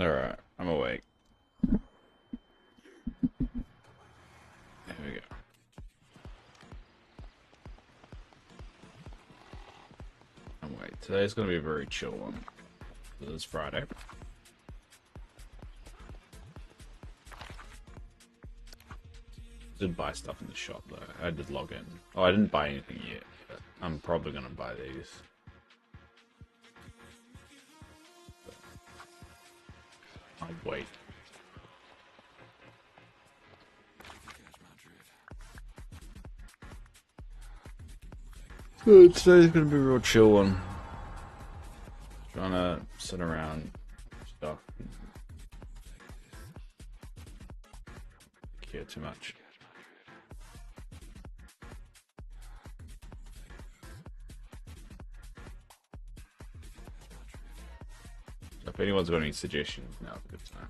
Alright, I'm awake. There we go. I'm awake. Today's gonna be a very chill one. It's Friday. Did buy stuff in the shop though. I did log in. Oh, I didn't buy anything yet, but I'm probably gonna buy these. I'll wait. Good. Today's gonna be a real chill one. Trying to sit around stuff. Care too much. If anyone's got any suggestions, now's a good time.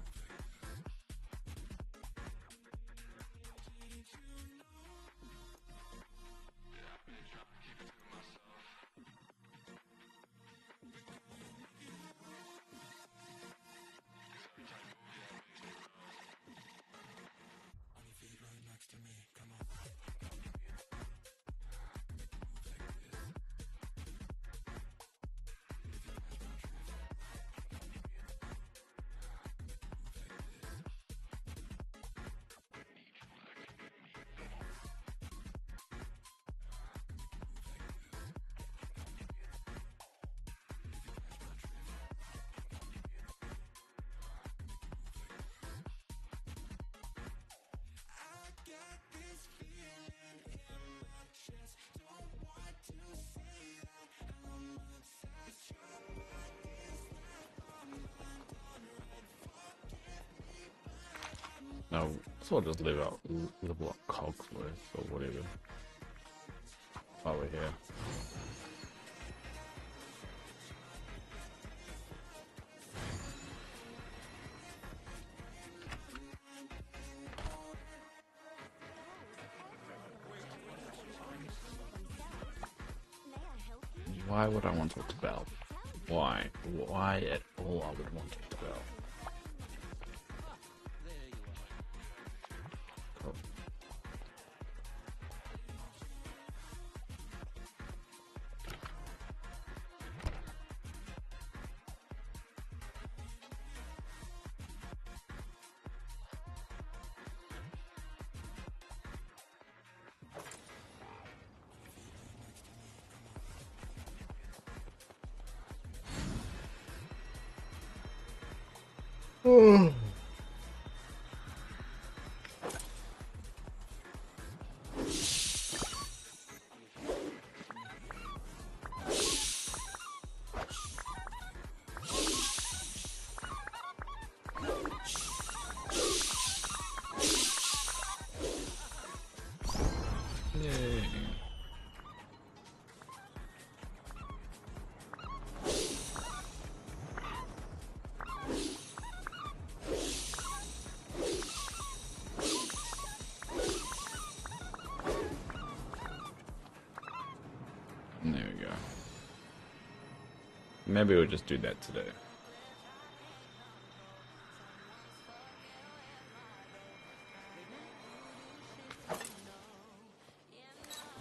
No, so I'll just leave what cogs worth or whatever while we're here. Why would I want to talk about? Why? Why at all I would want to talk about? Cool. Yay. There we go. Maybe we'll just do that today.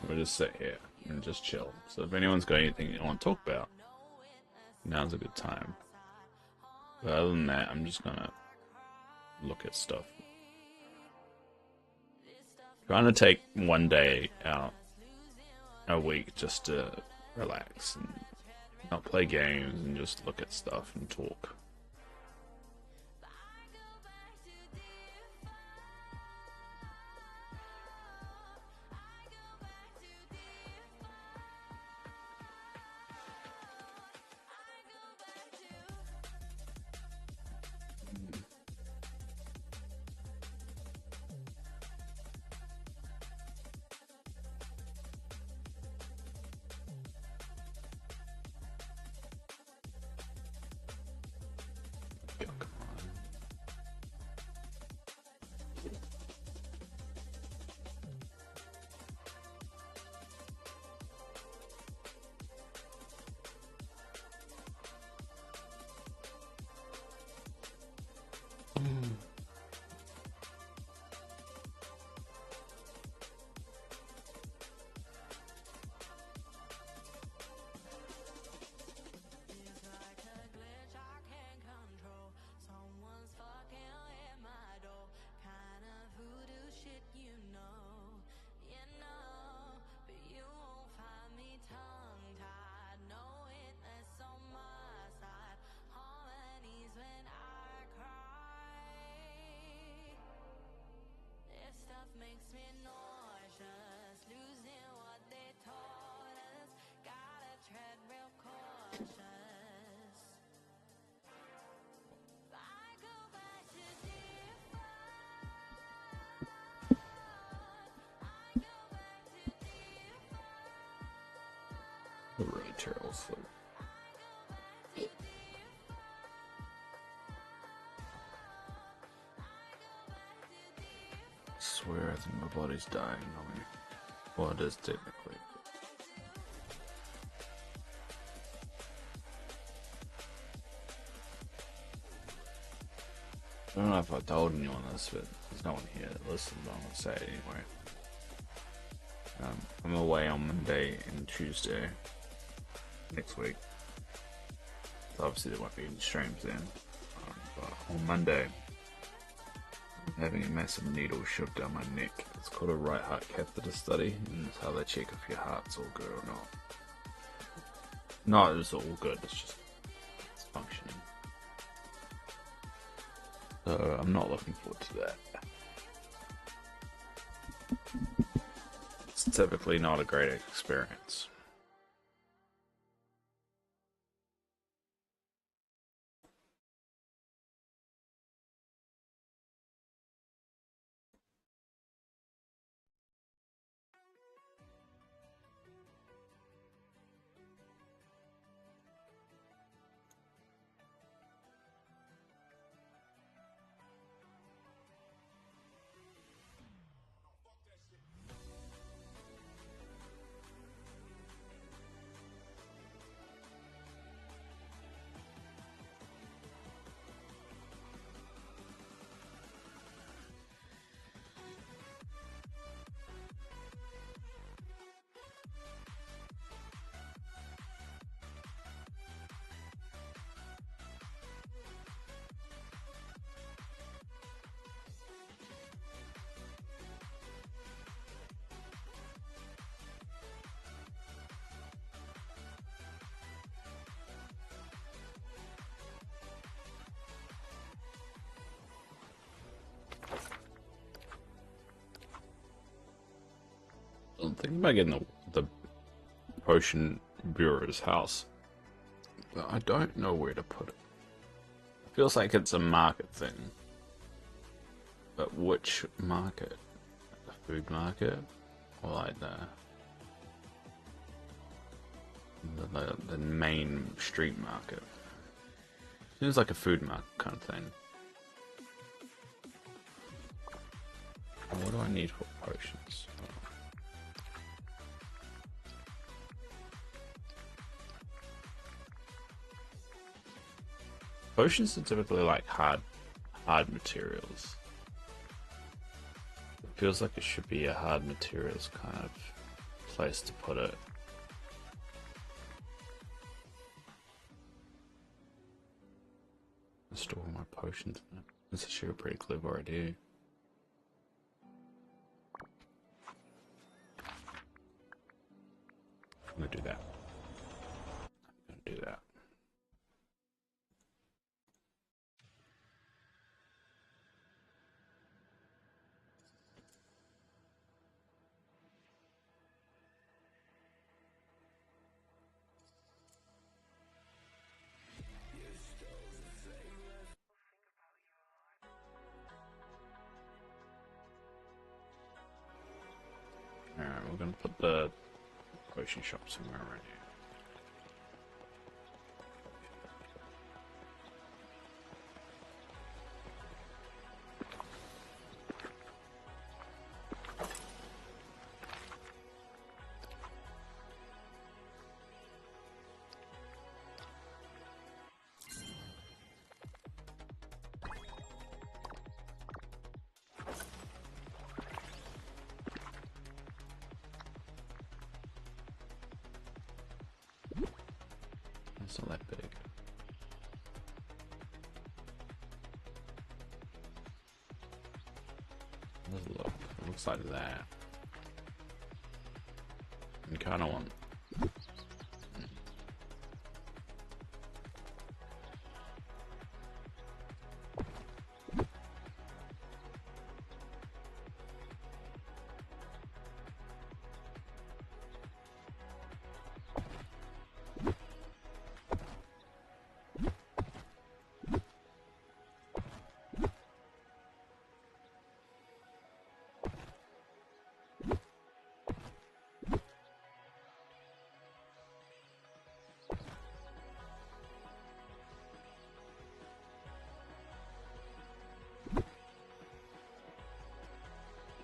We'll just sit here and just chill. So if anyone's got anything you want to talk about, now's a good time. But other than that, I'm just gonna look at stuff. Trying to take one day out a week just to relax and not play games and just look at stuff and talk. A really terrible sleep. I swear, I think my body's dying on me. Well, it is technically. I don't know if I told anyone this, but there's no one here that listens, but I'm gonna say it anyway. I'm away on Monday and Tuesday next week. So obviously there won't be any streams then. But on Monday, I'm having a massive needle shoved down my neck. It's called a right heart catheter study, and it's how they check if your heart's all good or not. No, it's all good, it's functioning. So I'm not looking forward to that. It's typically not a great experience. I'm thinking about getting the potion bureau's house, but I don't know where to put it. It feels like it's a market thing, but which market? The food market, or like the main street market? Seems like a food market kind of thing. What do I need for potions? Potions are typically like hard materials. It feels like it should be a hard materials kind of place to put it. Store my potions in it. That's actually a pretty clever idea. I'm gonna do that. Alright, we're gonna put the potion shop somewhere around here. It's not that big. Let's look. It looks like that. I kind of want.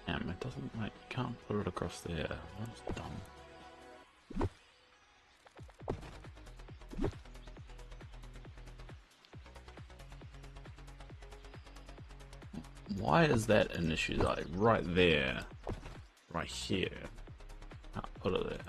Damn, it doesn't like, you can't put it across there. That's dumb. Why is that an issue? Like right there, right here. Can't put it there.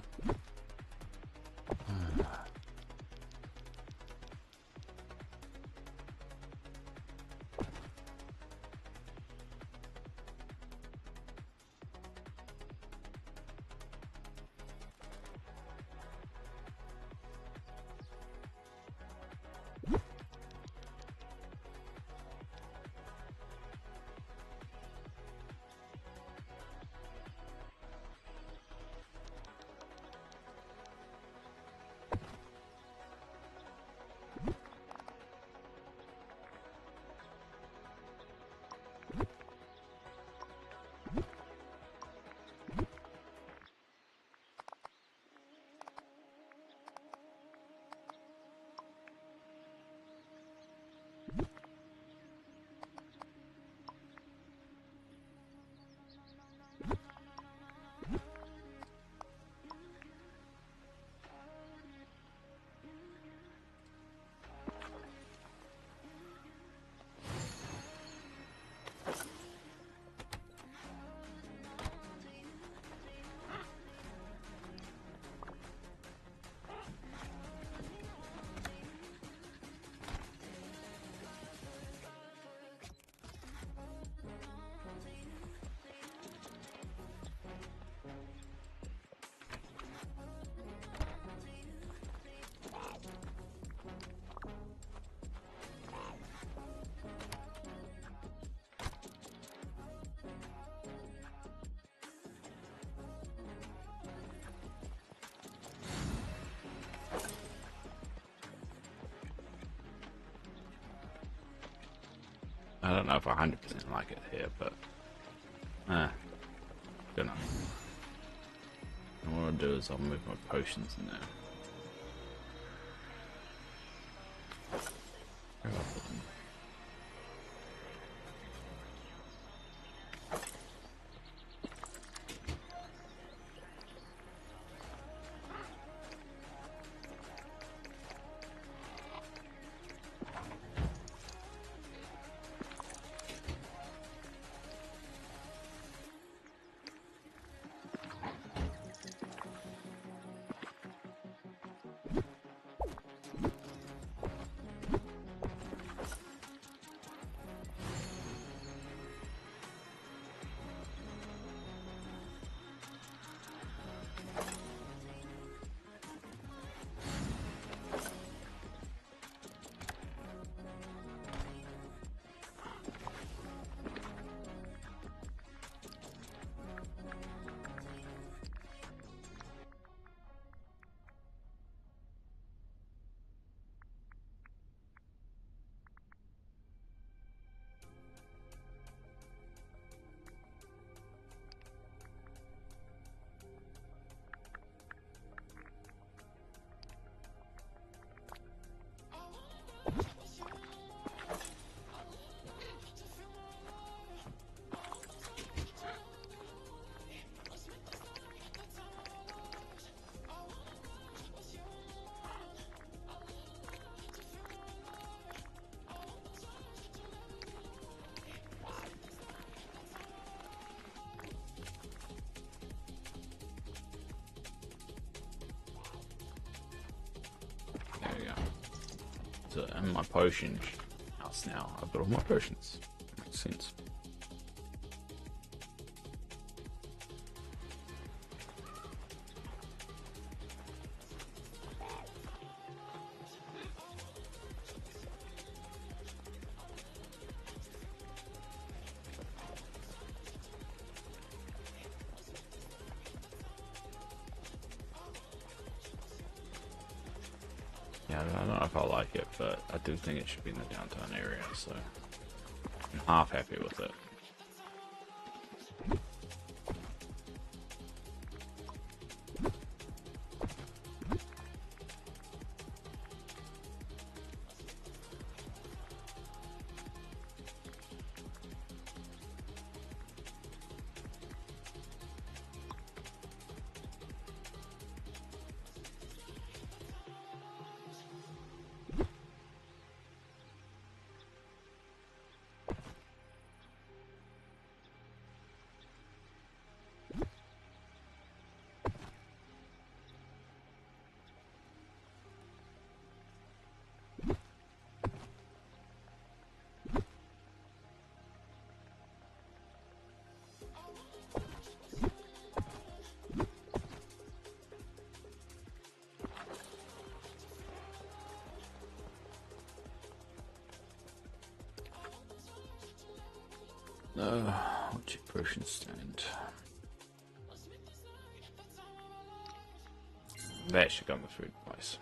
I don't know if I 100% like it here, but good enough. And what I'll do is I'll move my potions in there. Where do I put them? There we go. So, and my potion house now. I've got all my potions. Makes sense. Yeah, I don't know if I like it, but I do think it should be in the downtown area, so I'm half happy with it. potion stand. That should go in the food place.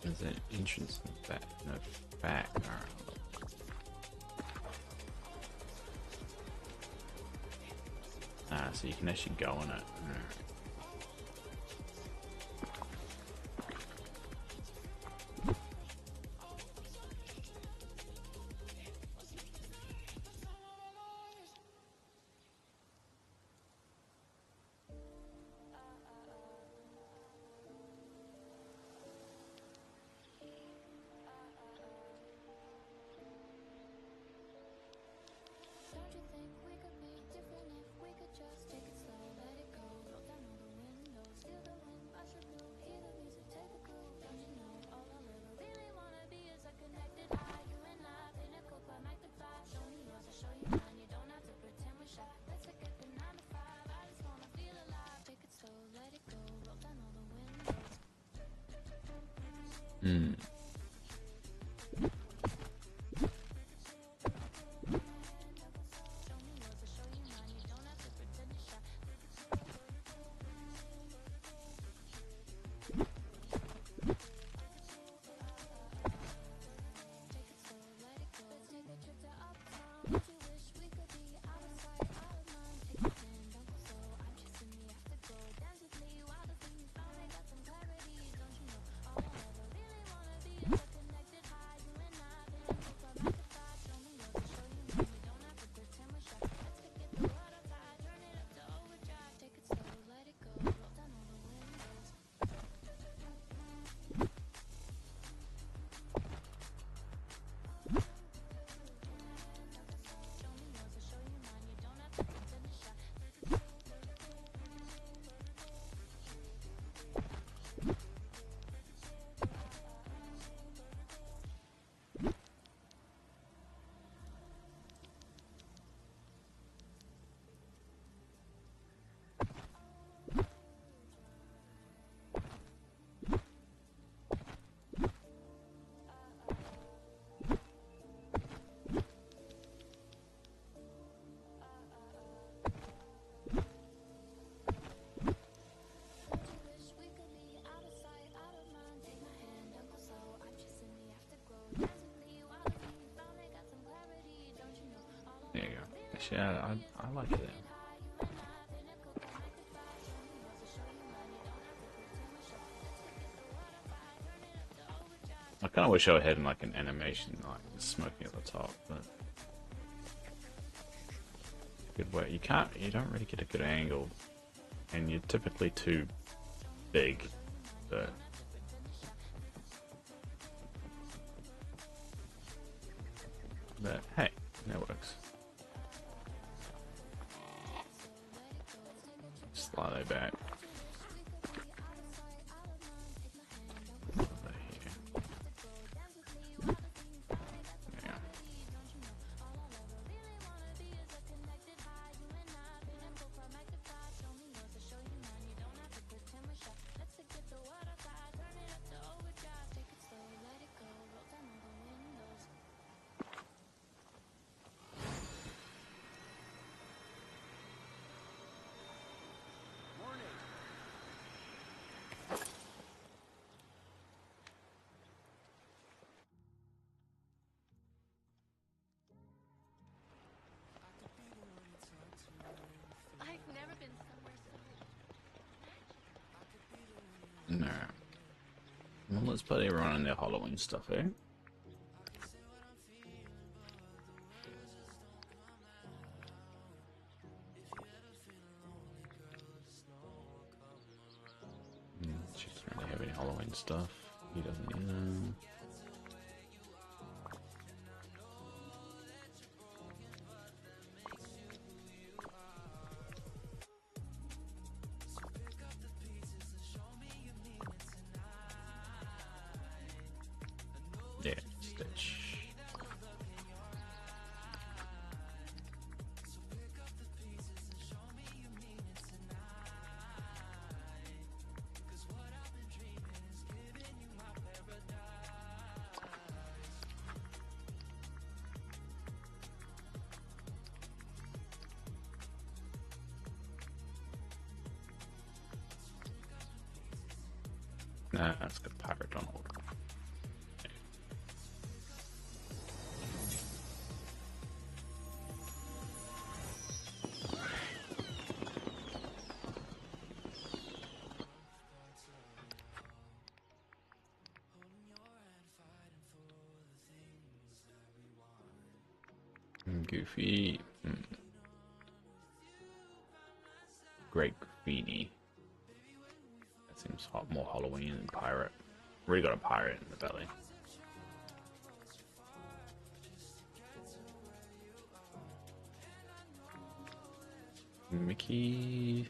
There's an entrance in the back. No, back. Ah, so you can actually go on it. Hmm. There you go. Actually, I like it there. I kind of wish I had like an animation like smoking at the top, but good way. You don't really get a good angle, and you're typically too big, but hey, that works. Slide back. No. Well, let's put everyone in their Halloween stuff, eh? She doesn't really have any Halloween stuff. He doesn't either. Nah, it's got Pirate Donald. Goofy. Great Graffiti. That seems more Halloween than pirate. Already got a pirate in the belly. Mickey.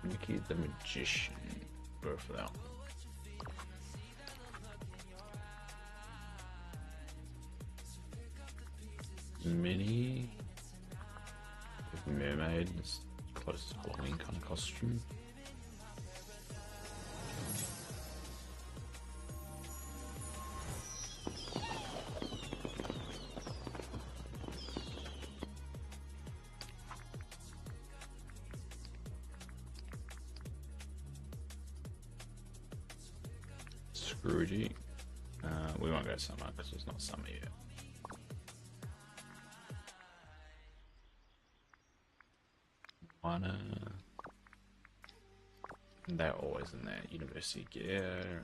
Mickey the Magician. Go for that one. Minnie. Mermaid. It's close to Halloween kind of costume. Scroogey. We won't go summer because it's not summer yet. They're always in there. University gear.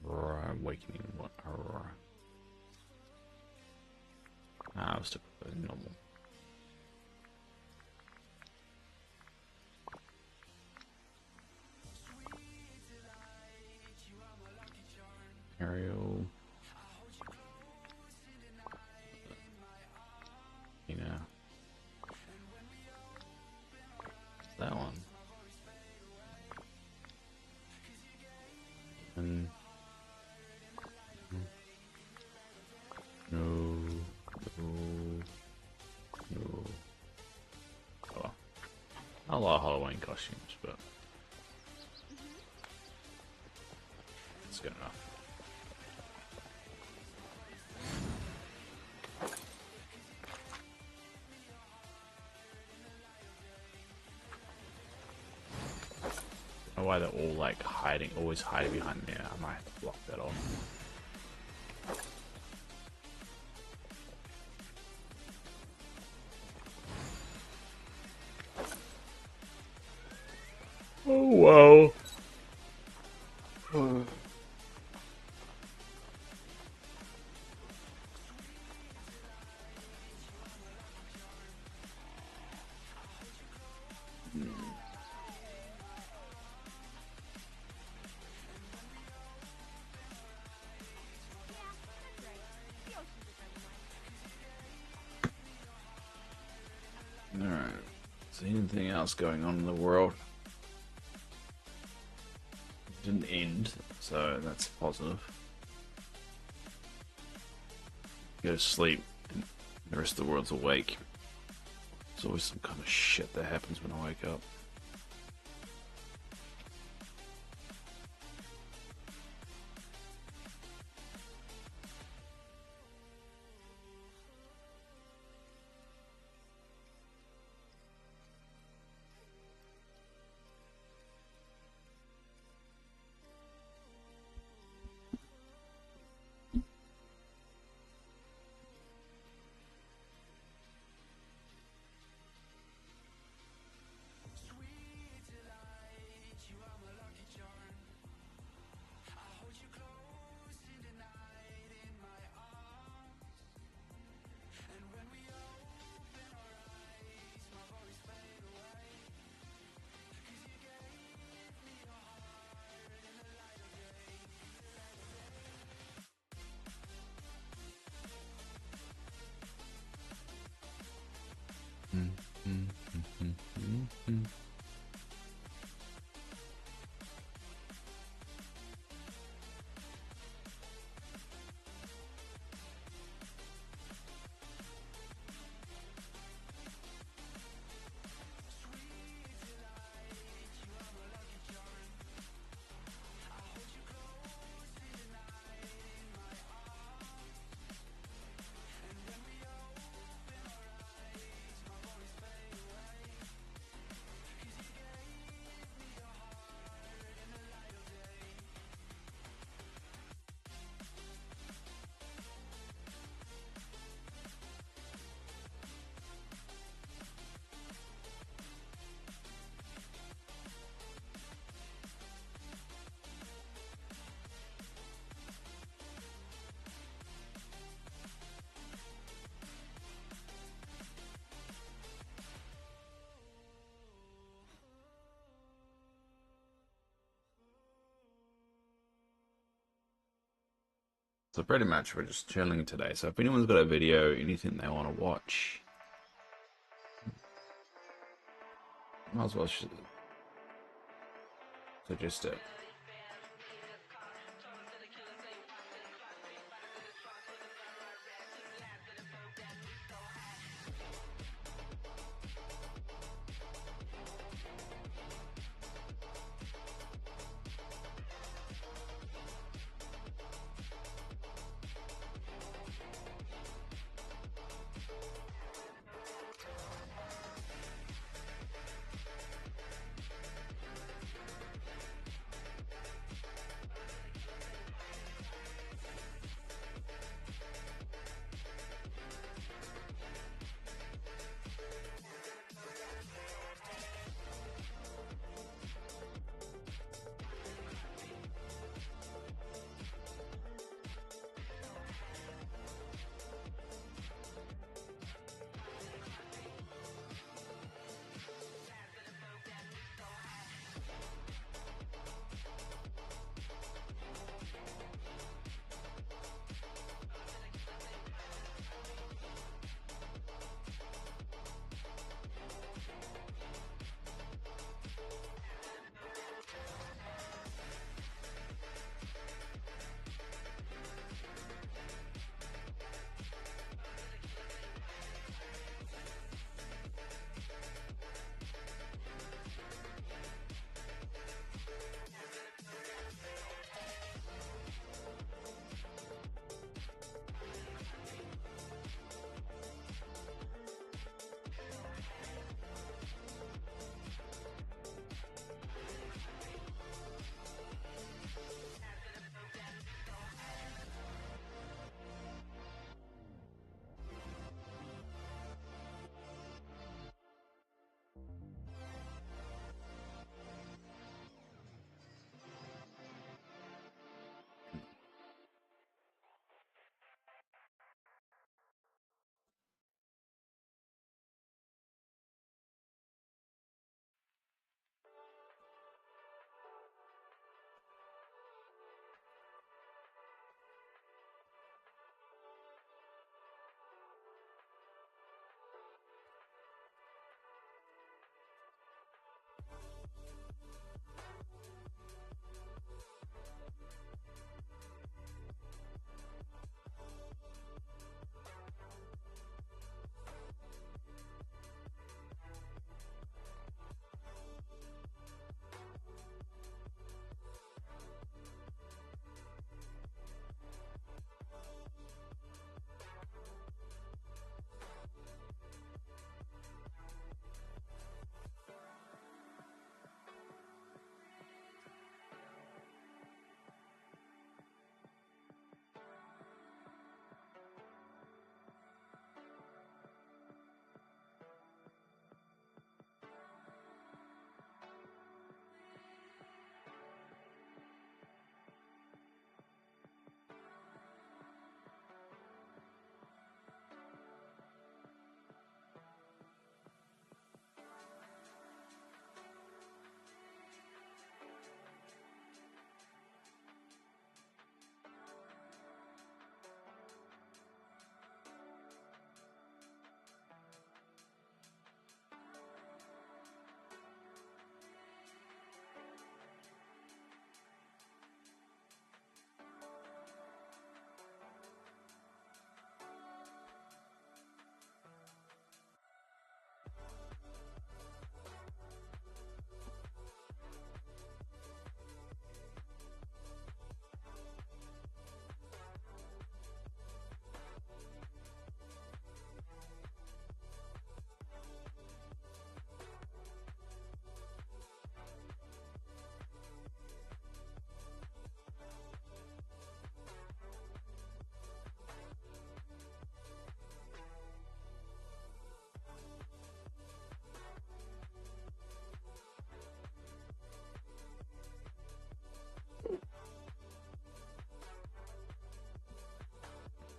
Aurora Awakening. What Aurora? I'll stick with normal. Ariel. You know. That one. And no. Oh, a lot of Halloween costumes, but it's good enough. I don't know why they're all like hiding, always hiding behind there. I might have to block that off. Oh wow. Alright. Is there anything else going on in the world? It didn't end, so that's positive. Go to sleep, and the rest of the world's awake. There's always some kind of shit that happens when I wake up. So pretty much we're just chilling today. So if anyone's got a video, anything they want to watch, might as well suggest it.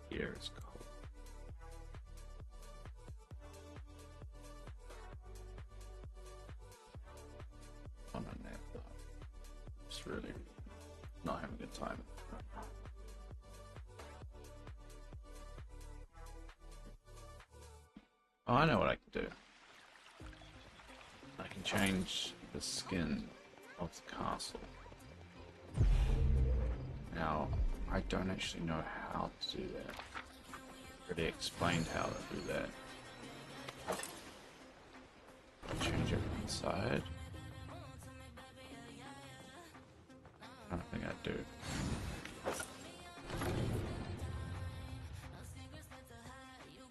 Here is cold. On a nap though. Just really not having a good time. Oh, I know what I can do. I can change the skin of the castle. Now, I don't actually know how to do that. Already explained how to do that. Change it inside. I don't think I do.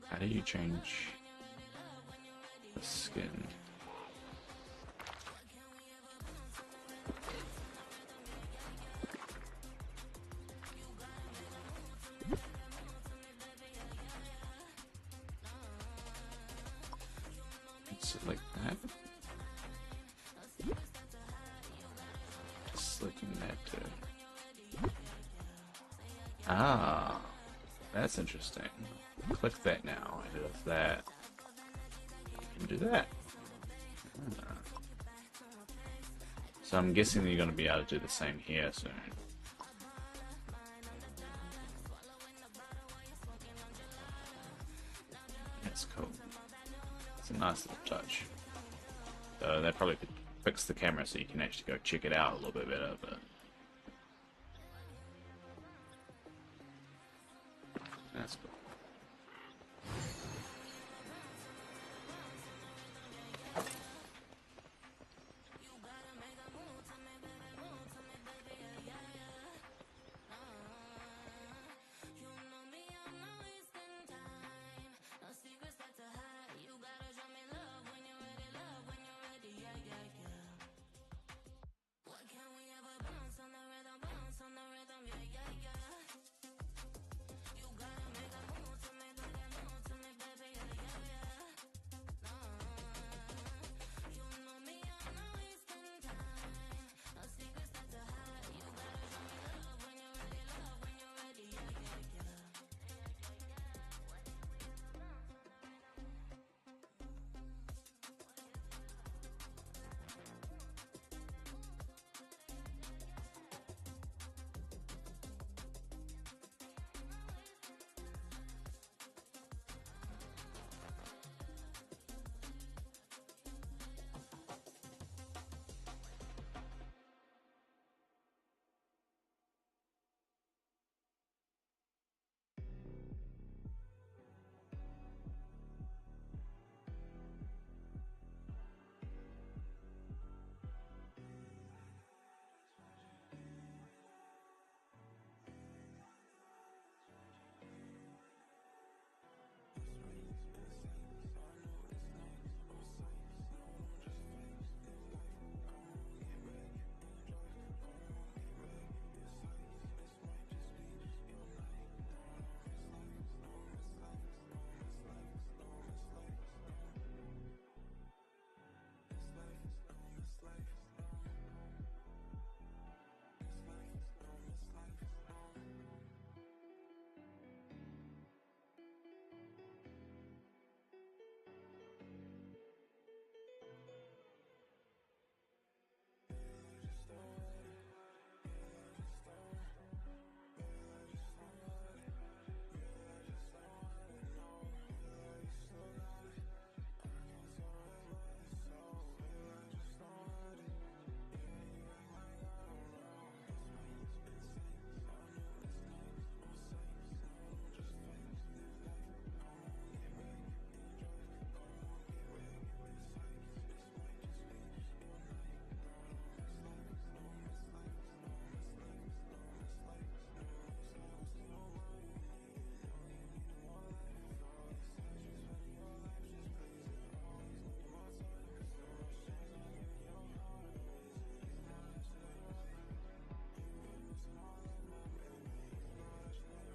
How do you change the skin? Select that. Just selecting that too. Ah, that's interesting. Click that now, and with that, you can do that. Ah. So I'm guessing that you're going to be able to do the same here soon. That's cool. It's a nice little touch. So they probably could fix the camera so you can actually go check it out a little bit better, but that's cool.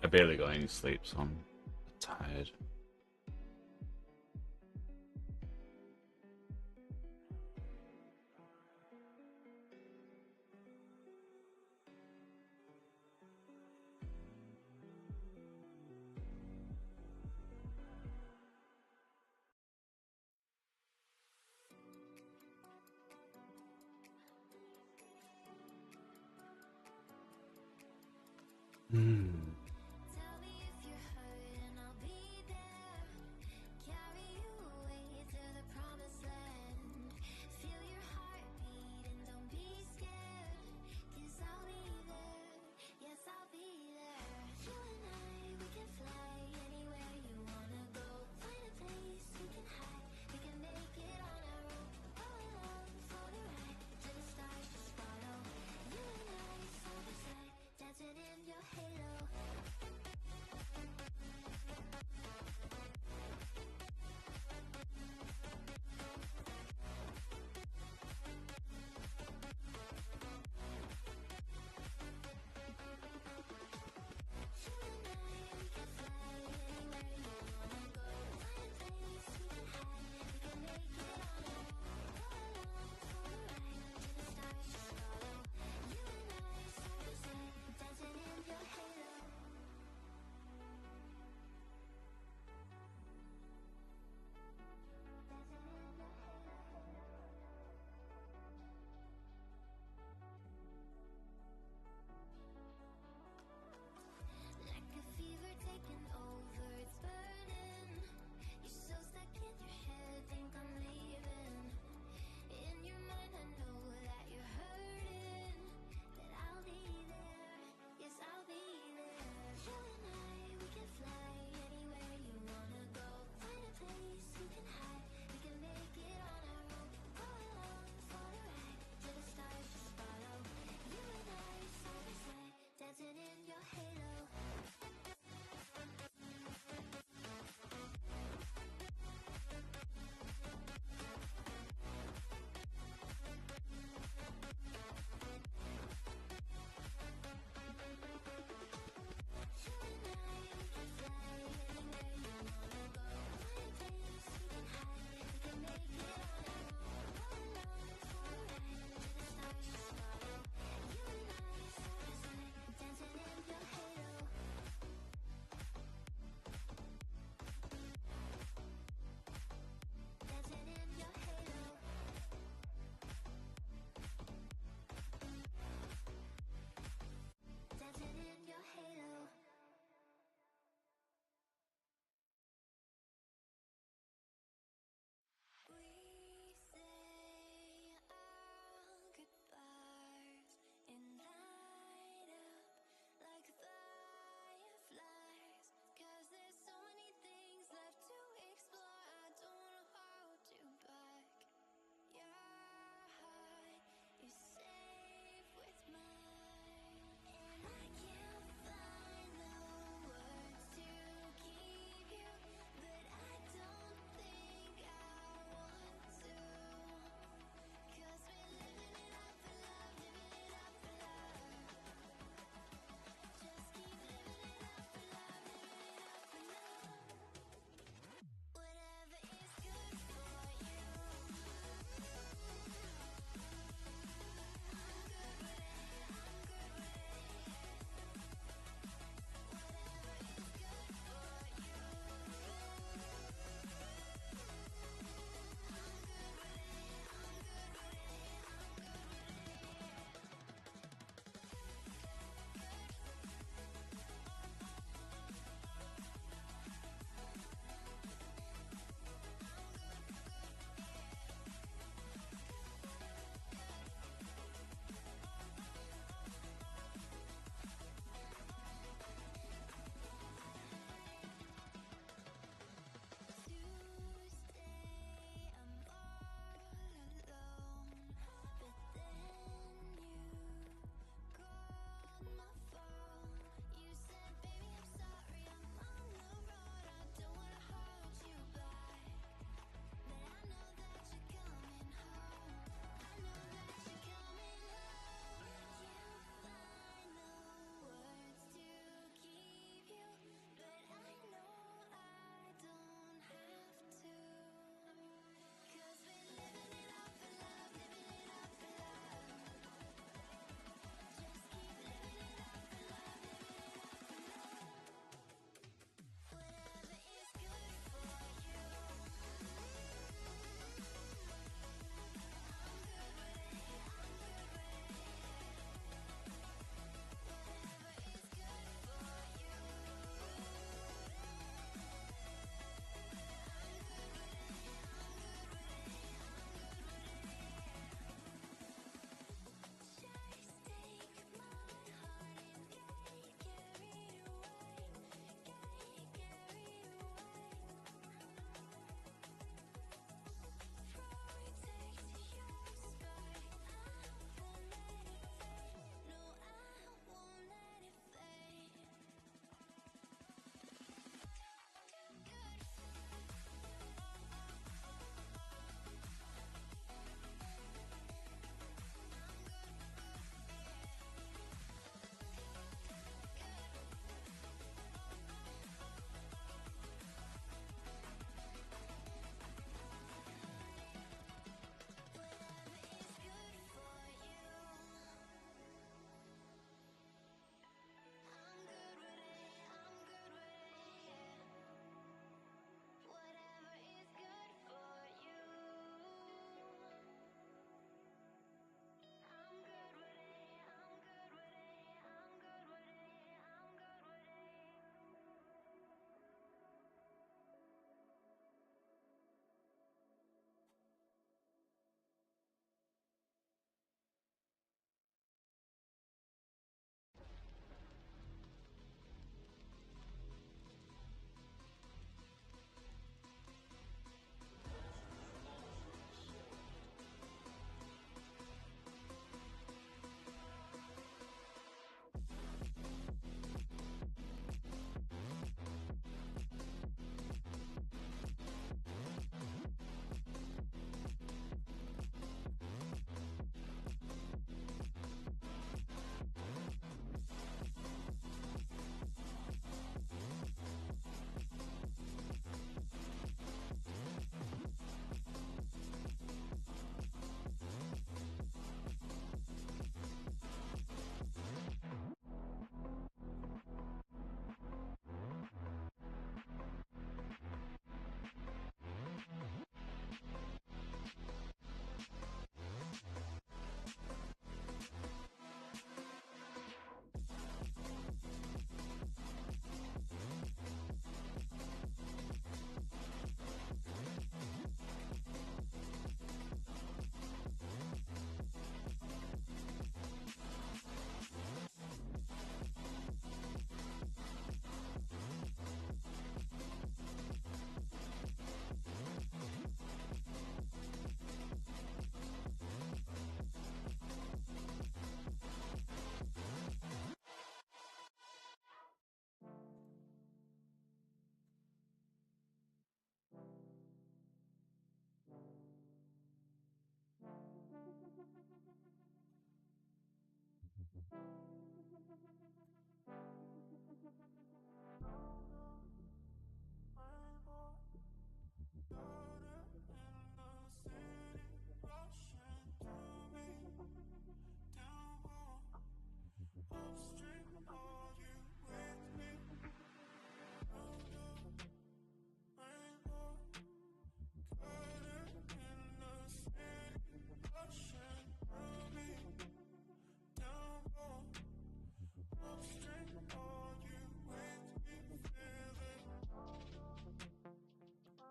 I barely got any sleep, so I'm tired. Hmm.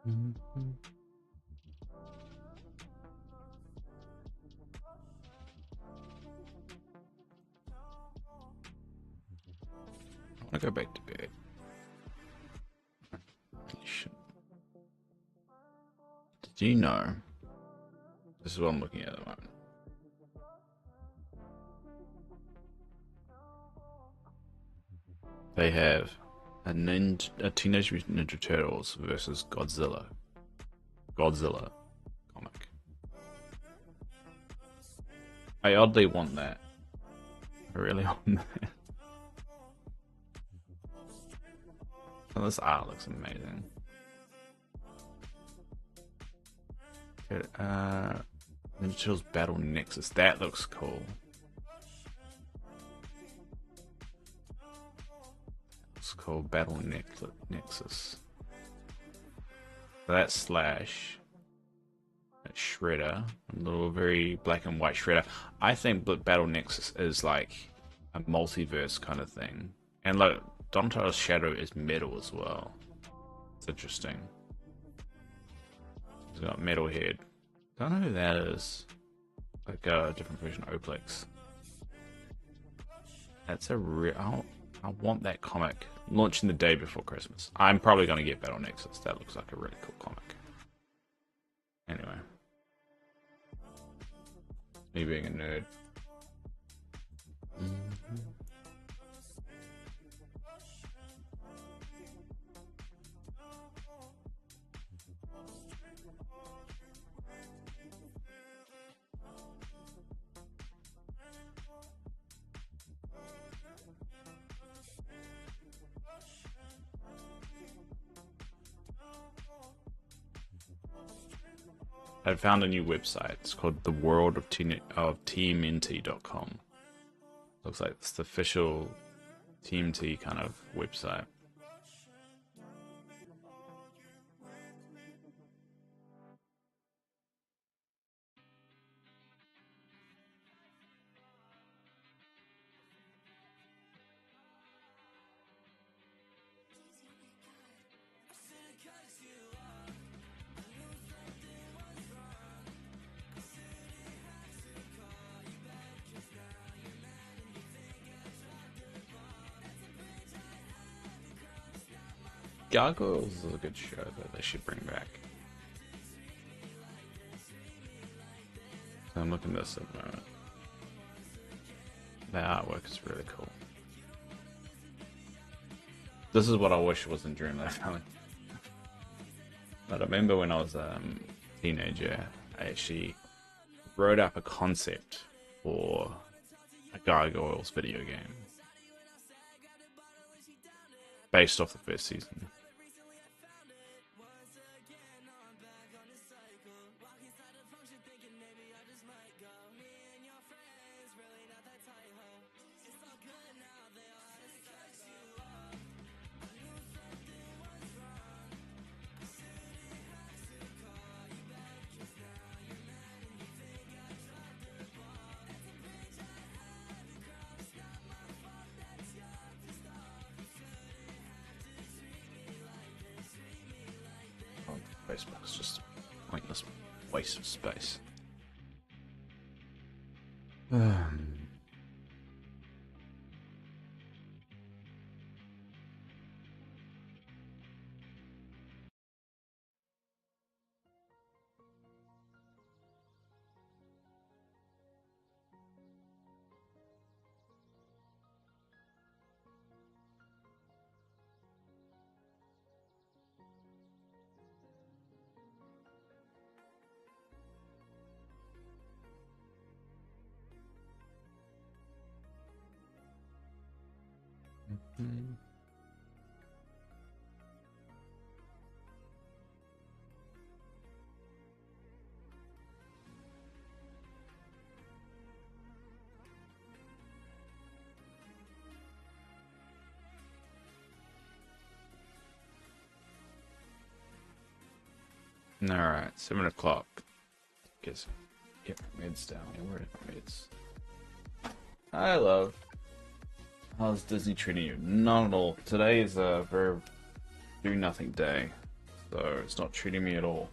I want to go back to bed. Did you know? This is what I'm looking at the moment. They have a Teenage Mutant Ninja Turtles versus Godzilla comic. I oddly want that. I really want that. Oh, this art looks amazing. Ninja Turtles Battle Nexus. That looks cool. It's called Battle Nexus. That's Slash. That's Shredder. A little very black and white Shredder. I think Battle Nexus is like a multiverse kind of thing. And like Donatello's shadow is metal as well. It's interesting. He's got metal head. Don't know who that is. Like a different version of Oplex. That's a real. I want that comic launching the day before Christmas. I'm probably going to get Battle Nexus. That looks like a really cool comic. Anyway. Me being a nerd. I found a new website. It's called the World of TMNT.com. Looks like it's the official TMT kind of website. Gargoyles is a good show that they should bring back. So I'm looking at this at the moment. The artwork is really cool. This is what I wish was in Dreamlight. But I remember when I was a teenager, I actually wrote up a concept for a Gargoyles video game based off the first season. Facebook's just a pointless waste of space. Alright, 7 o'clock. Guess get my meds down here. Where are my meds? Hi, love. How's Disney treating you? Not at all. Today is a very do nothing day, so it's not treating me at all.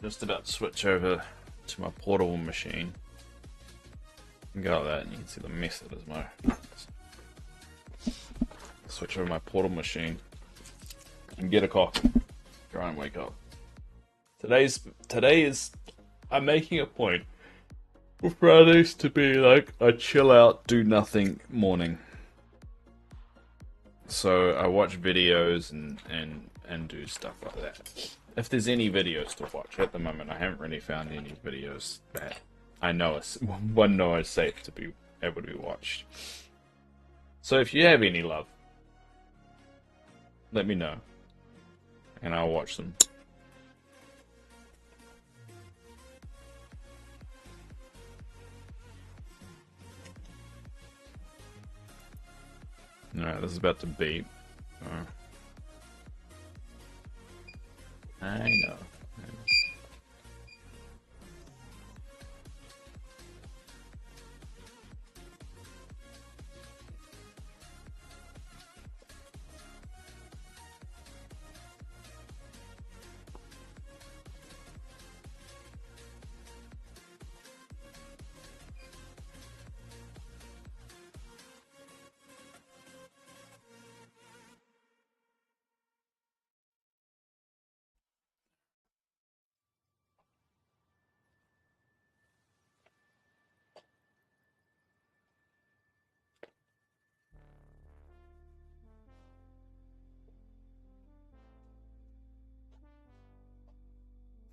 Just about to switch over to my portable machine. You can go like that and you can see the mess that is my... Switch over my portable machine and get a coffee. Try and wake up. Today is I'm making a point for Fridays to be like a chill out, do nothing morning. So I watch videos and do stuff like that. If there's any videos to watch at the moment, I haven't really found any videos that I know is safe to be able to be watched. So if you have any, love, let me know, and I'll watch them. Alright, this is about to beep. I know.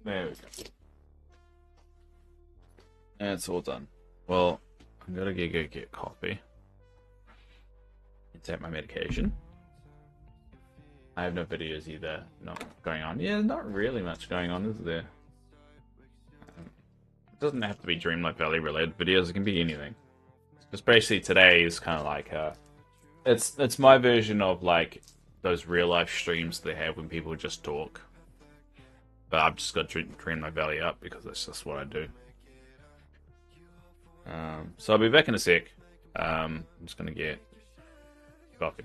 There we go. And it's all done. Well, I'm gonna go get coffee and take my medication. I have no videos either. Not going on. Yeah, not really much going on, is there? It doesn't have to be Dreamlight Valley related videos. It can be anything. Because basically today is kind of like it's my version of like those real life streams they have when people just talk. But I've just got to train my Valley up because that's just what I do. So I'll be back in a sec. I'm just gonna get coffee.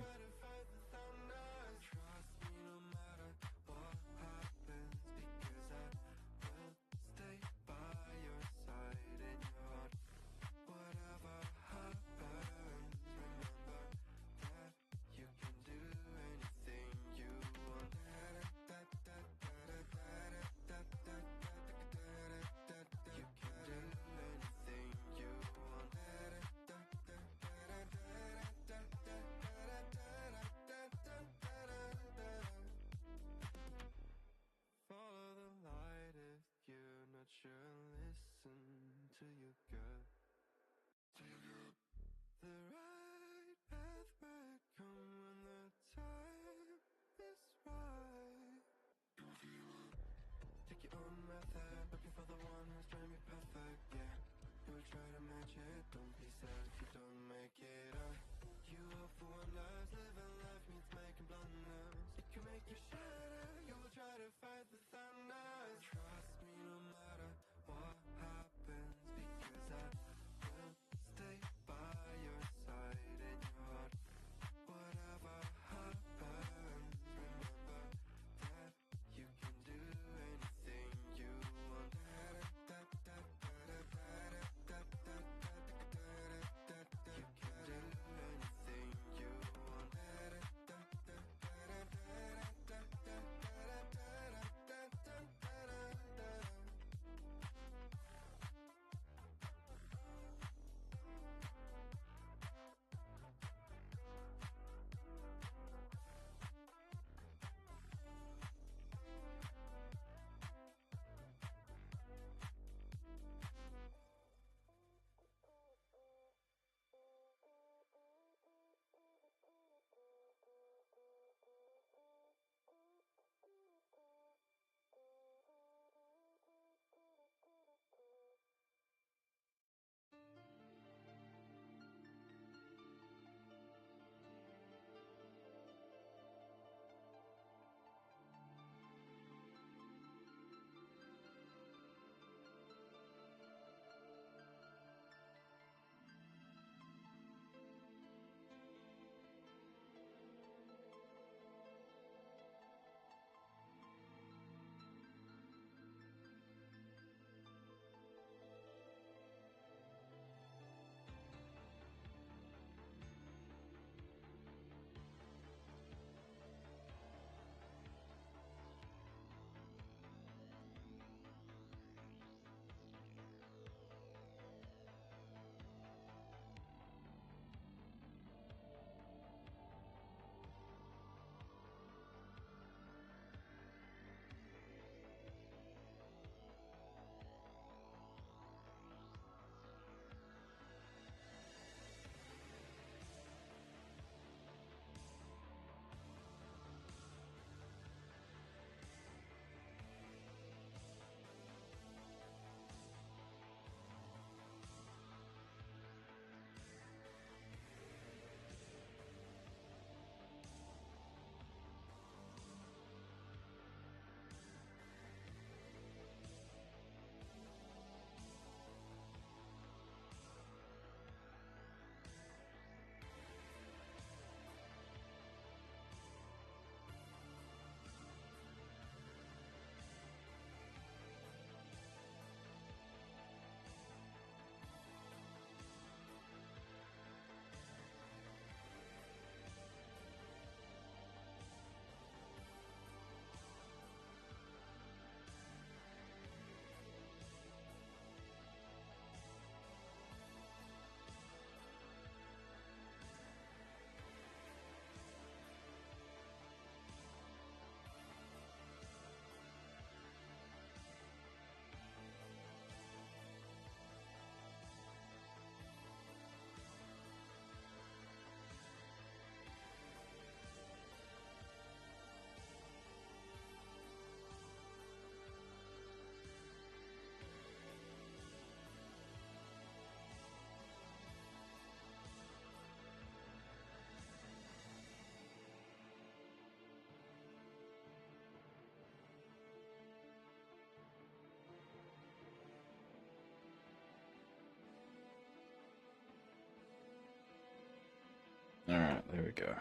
go.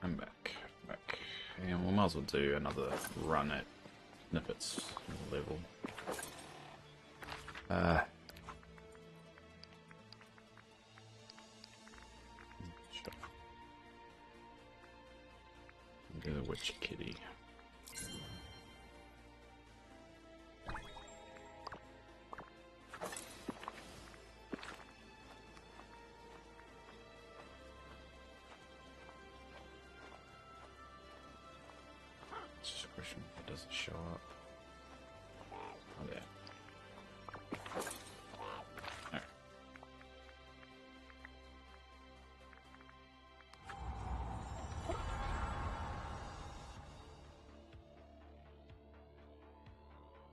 I'm back. And we might as well do another run at snippets level. Sure. Do the witch kitty. It doesn't show up. Oh, there. Right.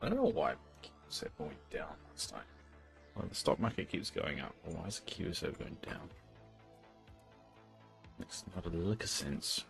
I don't know why it keeps going down this time. Well, the stock market keeps going up. Well, why is the QSO going down? Makes not a lick of sense.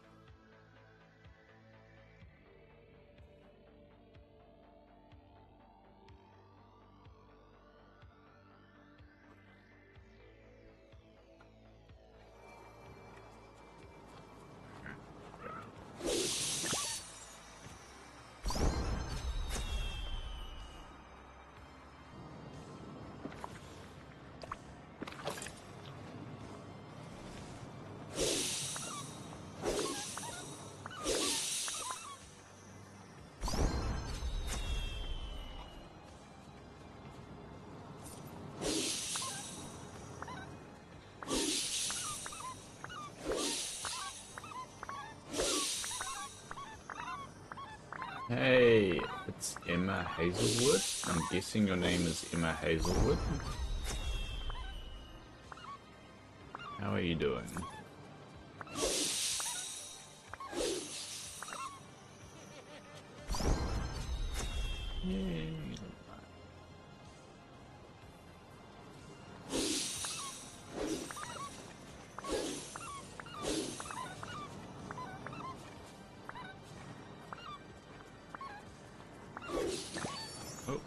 Hey, it's Emma Hazelwood. I'm guessing your name is Emma Hazelwood. How are you doing? Yay. Oh.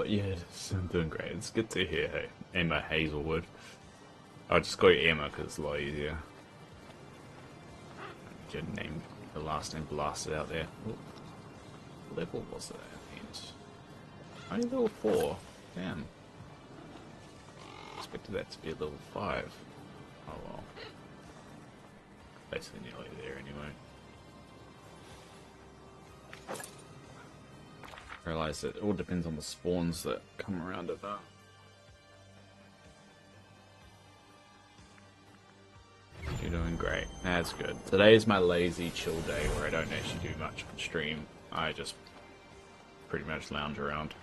Yes, I'm doing great. It's good to hear. Hey, Emma Hazelwood. I just got you Emma because it's a lot easier. Get your name, the last name blasted out there. What level was it at? Only level 4. Damn. Expected that to be a level 5. Oh well. Basically nearly there anyway. Realize that it all depends on the spawns that come around it though. You're doing great. That's good. Today is my lazy chill day where I don't actually do much on stream. I just pretty much lounge around.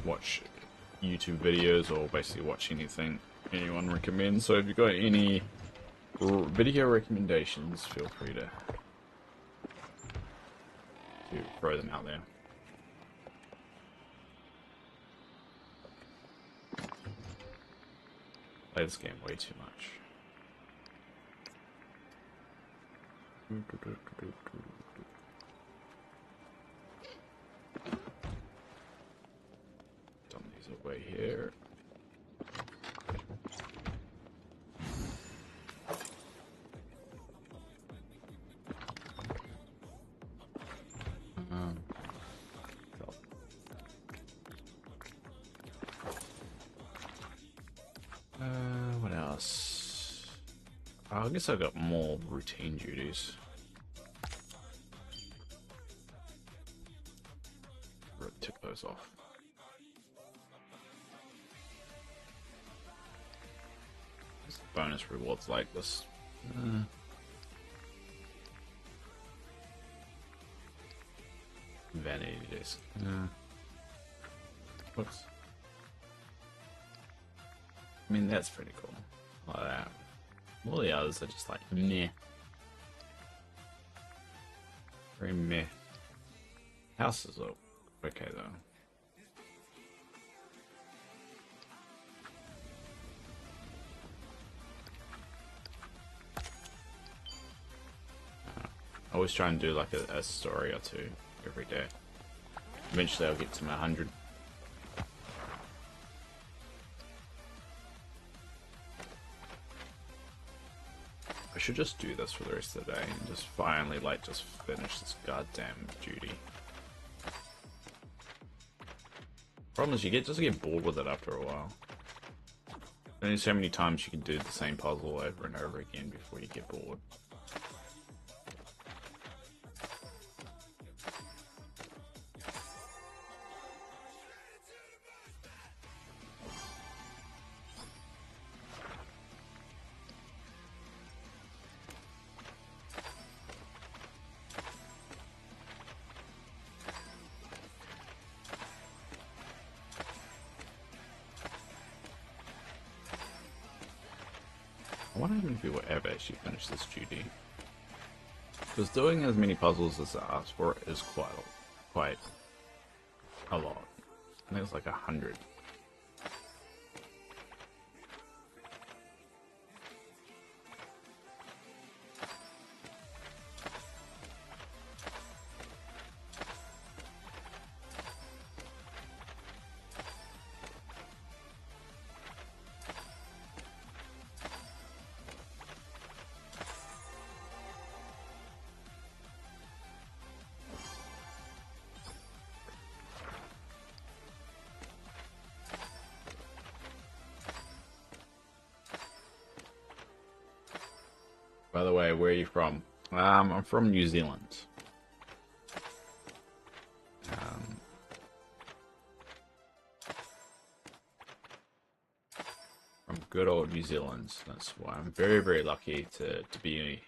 Watch YouTube videos or basically watch anything anyone recommends. So if you've got any video recommendations, feel free to throw them out there. Play this game way too much. Dump these away here. What else? I guess I got more routine duties. Tick those off. Bonus rewards like this. Vanity disc. Whoops. I mean, that's pretty cool. Like that. All the others are just like meh. Very meh. Houses are okay though. always try and do like a story or two every day. Eventually I'll get to my 100. I should just do this for the rest of the day and just finally like just finish this goddamn duty. Problem is you just get bored with it after a while. There's only so many times you can do the same puzzle over and over again before you get bored. I wonder how many people ever actually finish this duty. Because doing as many puzzles as I asked for is quite a lot. I think it's like 100. By the way, where are you from? I'm from New Zealand. From good old New Zealand. That's why I'm very, very lucky to be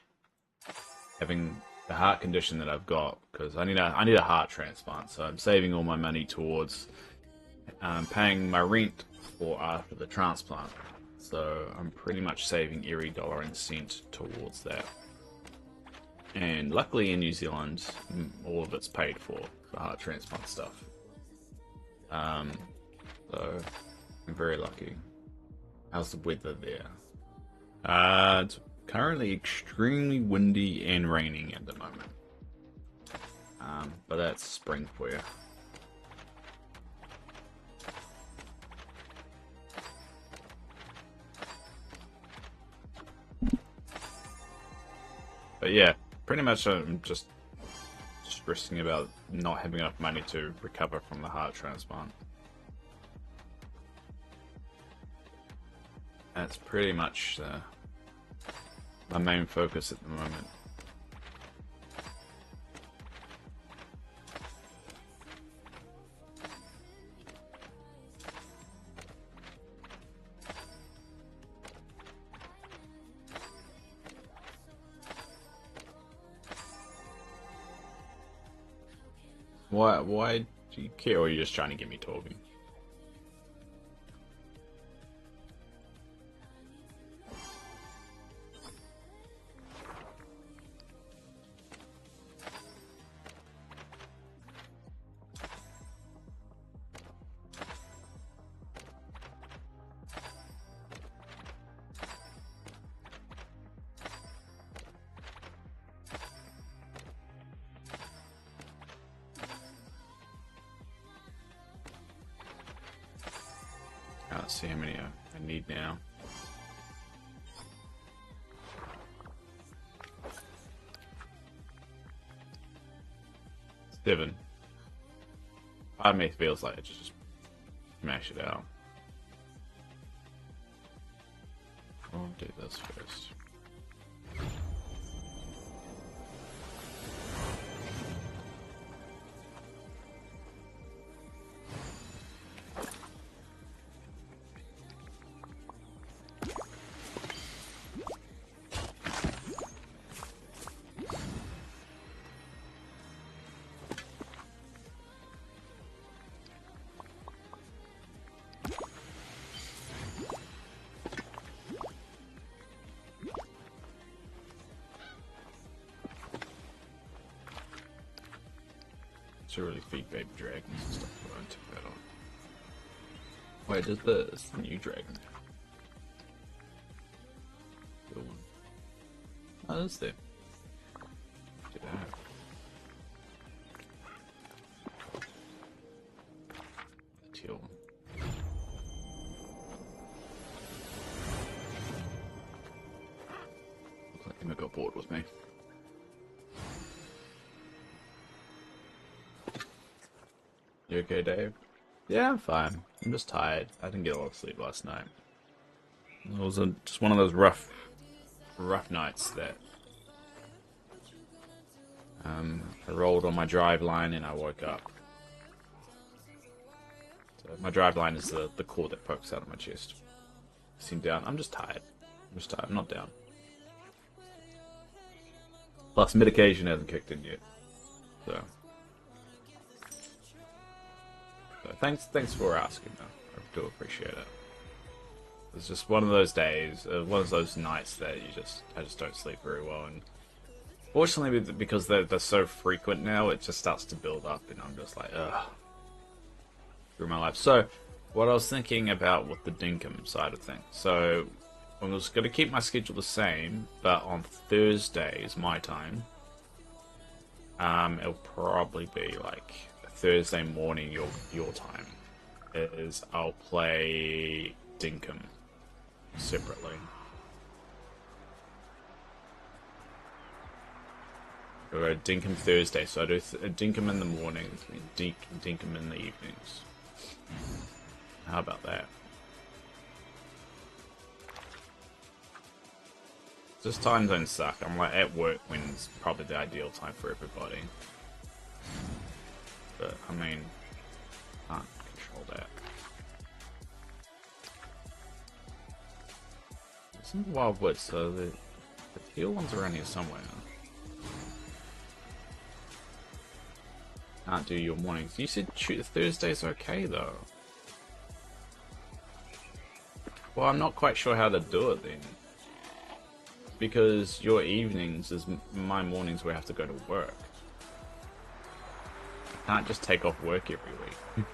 having the heart condition that I've got, because I need a heart transplant. So I'm saving all my money towards paying my rent for after the transplant. So I'm pretty much saving every dollar and cent towards that. And luckily in New Zealand, all of it's paid for heart transplant stuff. So I'm very lucky. How's the weather there? It's currently extremely windy and raining at the moment. But that's spring for you. But yeah, pretty much I'm just stressing about not having enough money to recover from the heart transplant. That's pretty much my main focus at the moment. Why do you care, or are you just trying to get me talking? Let's see how many I need now. 7. Part of me feels like it just smash it out. I'll do this first. To really feed baby dragons and stuff, but I won't take that on. Wait, it's the new dragon. Good one. Oh, that's there. Did I have Emma got bored with me. You okay, Dave? Yeah, I'm fine. I'm just tired. I didn't get a lot of sleep last night. It was just one of those rough nights that I rolled on my drive line and I woke up. So my drive line is the cord that pokes out of my chest. Seem down. I'm just tired. I'm not down. Plus, medication hasn't kicked in yet. So thanks for asking, though. I do appreciate it. It's just one of those days, one of those nights that I just don't sleep very well. And fortunately, because they're so frequent now, it just starts to build up, and I'm just like, ugh, through my life. So, what I was thinking about with the Dinkum side of things. So, I was going to keep my schedule the same, but on Thursdays, my time, it'll probably be like Thursday morning, your time, is I'll play Dinkum separately. I'll go Dinkum Thursday, so I do Dinkum in the mornings, Dinkum in the evenings. How about that? Just time zones suck. I'm like at work when it's probably the ideal time for everybody. But I mean, can't control that. It's in the Wild Woods, so the teal ones are around here somewhere. Can't do your mornings. You said Thursday's okay though. Well, I'm not quite sure how to do it then. Because your evenings is my mornings where I have to go to work. I can't just take off work every week.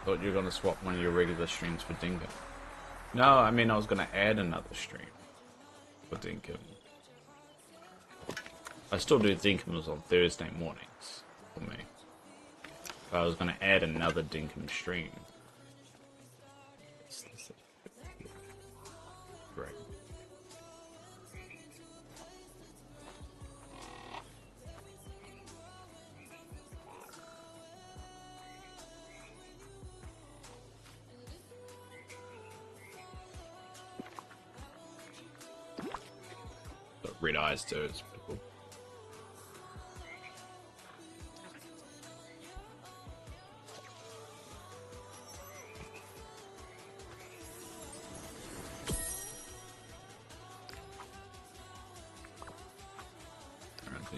Thought you were going to swap one of your regular streams for Dinkum. No, I mean I was going to add another stream for Dinkum. I still do Dinkum on Thursday mornings for me. But I was going to add another Dinkum stream. Great. Got red eyes too, it's pretty cool.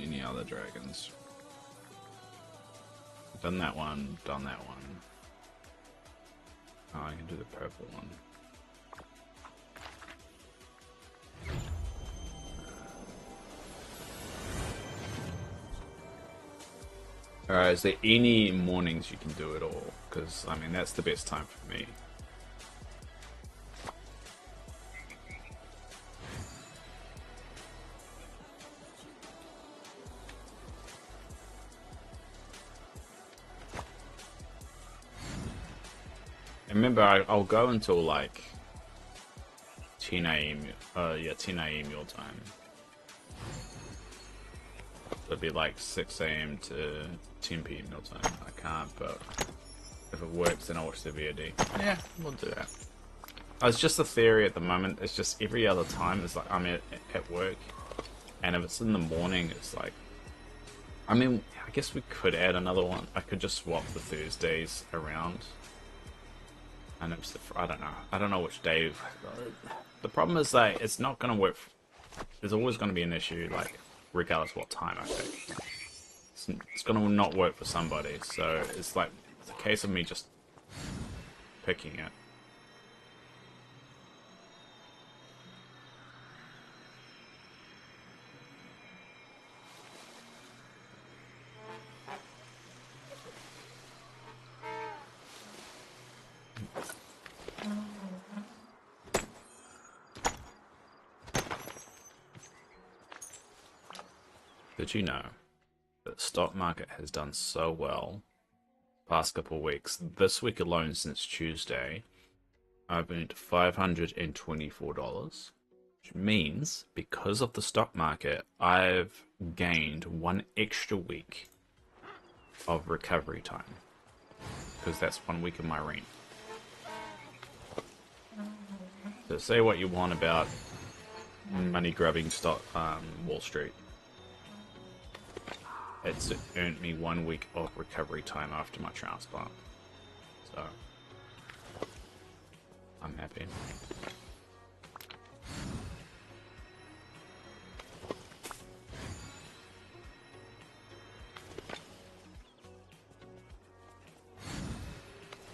Any other dragons? Done that one, done that one. Oh, I can do the purple one. Alright, is there any mornings you can do it all? Because, I mean, that's the best time for me. Remember, I'll go until like 10 AM, 10 AM your time. It'd be like 6 AM to 10 PM your time. I can't, but if it works, then I'll watch the VOD. Yeah, we'll do that. It's just a theory at the moment. It's just every other time, it's like I'm at work, and if it's in the morning, it's like, I mean, I guess we could add another one. I could just swap the Thursdays around. And it's I don't know which day. The problem is that it's not going to work. There's always going to be an issue, like regardless what time I pick. It's going to not work for somebody. So it's like it's a case of me just picking it. Did you know that the stock market has done so well past couple of weeks? This week alone, since Tuesday, I've earned $524, which means because of the stock market, I've gained 1 extra week of recovery time, because that's 1 week of my rent. So say what you want about money grubbing stock Wall Street. It's earned me 1 week of recovery time after my transplant. So I'm happy.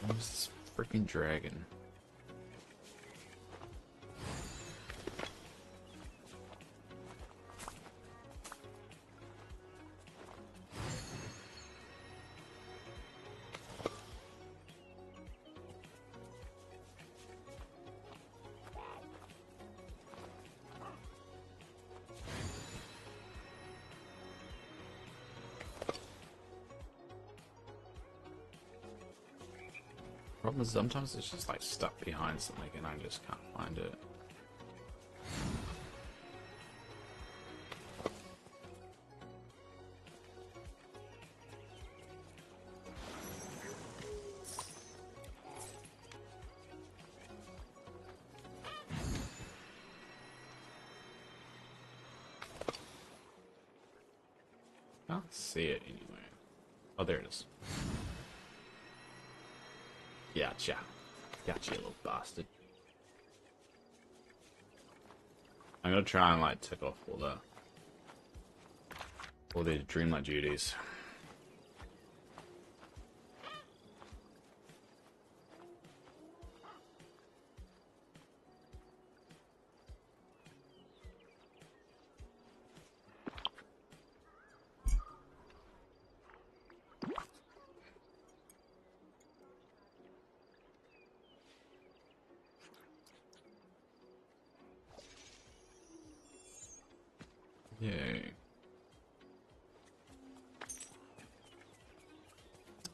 Where's this freaking dragon? Problem is sometimes it's just like stuck behind something and I just can't find it. Can't see it anyway. Oh, there it is. Gotcha. Gotcha, you little bastard. I'm gonna try and like tick off all the Dreamlight duties. Yay.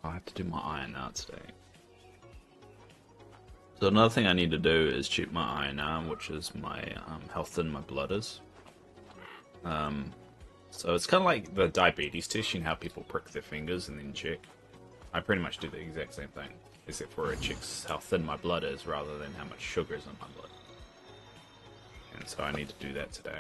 I'll have to do my iron now today. So another thing I need to do is check my INR, which is my how thin my blood is. So it's kind of like the diabetes test, you know how people prick their fingers and then check. I pretty much do the exact same thing, except for it checks how thin my blood is rather than how much sugar is in my blood. And so I need to do that today.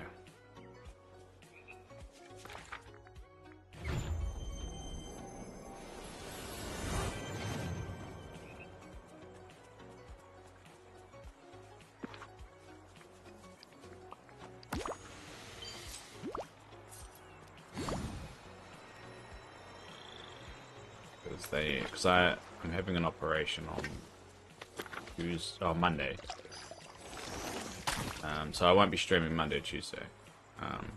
Because I'm having an operation on Monday, so I won't be streaming Monday or Tuesday, and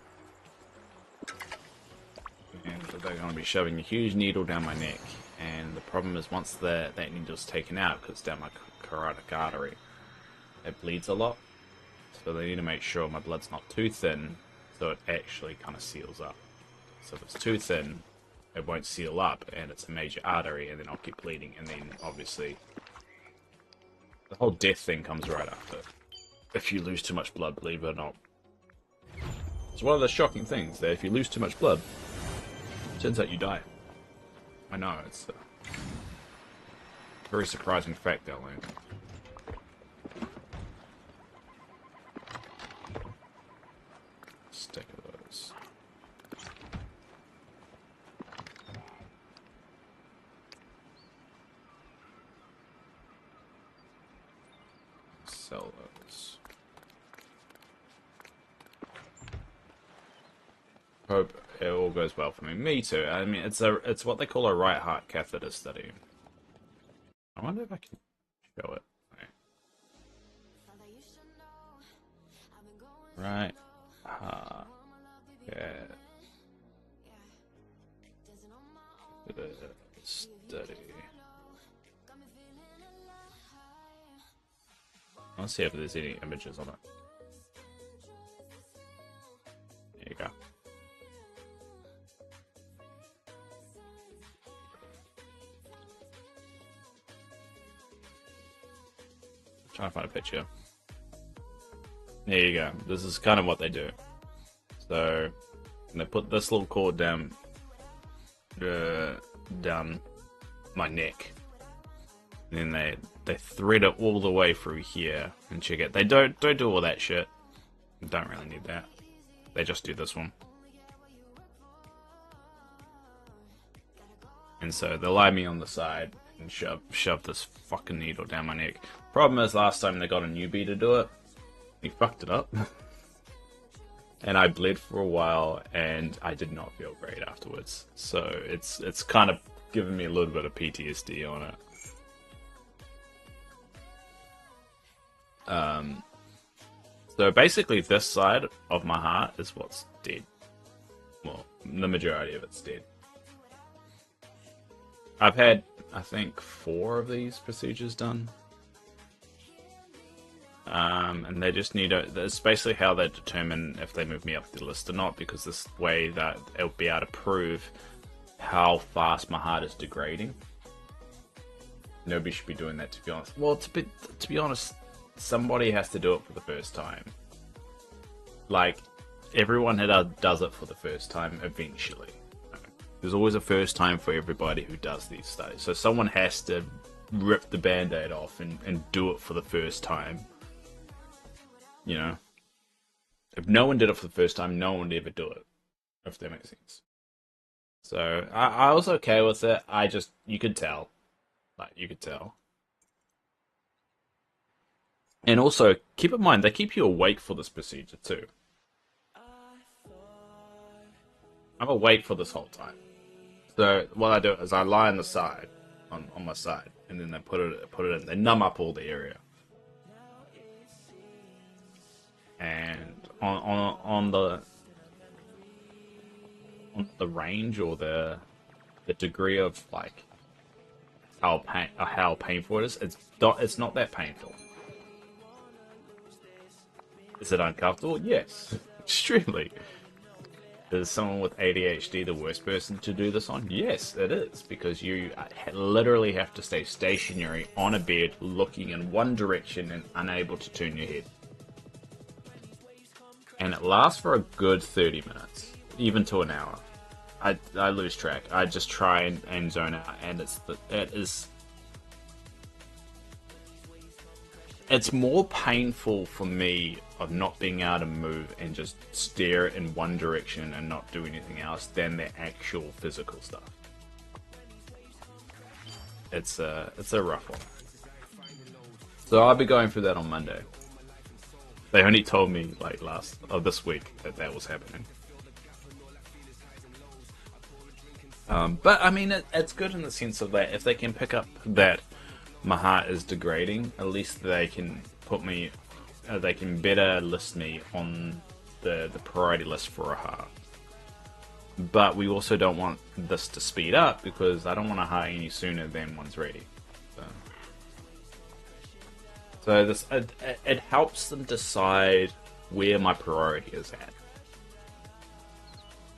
they're going to be shoving a huge needle down my neck, and the problem is once that needle's taken out, because it's down my carotid artery, it bleeds a lot, so they need to make sure my blood's not too thin, so it actually kind of seals up. So if it's too thin, it won't seal up, and it's a major artery, and then I'll keep bleeding, and then obviously the whole death thing comes right after. If you lose too much blood, believe it or not. It's one of the shocking things, that if you lose too much blood, it turns out you die. I know, it's a very surprising fact I learned. Stack of those. Sell those. Hope it all goes well for me. Me too. I mean, it's what they call a right heart catheter study. I wonder if I can show it. Right heart catheter study. Let's see if there's any images on it. There you go. find a picture. There you go. This is kind of what they do. So they put this little cord down my neck, and then they thread it all the way through here and check it. They don't do all that shit. Don't really need that. They just do this one. And so they lie me on the side and shove this fucking needle down my neck. Problem is, last time they got a newbie to do it, he fucked it up. And I bled for a while, and I did not feel great afterwards. So it's kind of given me a little bit of PTSD on it. So basically this side of my heart is what's dead. Well, the majority of it's dead. I've had, I think, 4 of these procedures done. And they just need a... That's basically how they determine if they move me up the list or not, because this way that it'll be able to prove how fast my heart is degrading. Nobody should be doing that, to be honest. Well, to be honest, somebody has to do it for the first time. Like, everyone does it for the first time eventually. There's always a first time for everybody who does these studies. So someone has to rip the band-aid off and do it for the first time. You know? If no one did it for the first time, no one would ever do it. If that makes sense. So, I was okay with it. You could tell. Like, you could tell. And also, keep in mind, they keep you awake for this procedure too. I'm awake for this whole time. So what I do is I lie on the side, on my side, and then they put it in. They numb up all the area. And on the range or the degree of like how painful it is, it's not that painful. Is it uncomfortable? Yes, extremely. Is someone with ADHD the worst person to do this on? Yes, it is, because you literally have to stay stationary on a bed, looking in one direction and unable to turn your head. And it lasts for a good 30 minutes, even to an hour. I lose track. I just try and zone out, and it's more painful for me of not being able to move and just stare in one direction and not do anything else than the actual physical stuff. It's a rough one. So I'll be going through that on Monday. They only told me like this week that was happening. But I mean, it's good in the sense of that if they can pick up that my heart is degrading, at least they can put me, they can better list me on the priority list for a heart. But we also don't want this to speed up, because I don't want a heart any sooner than one's ready. So this it helps them decide where my priority is at.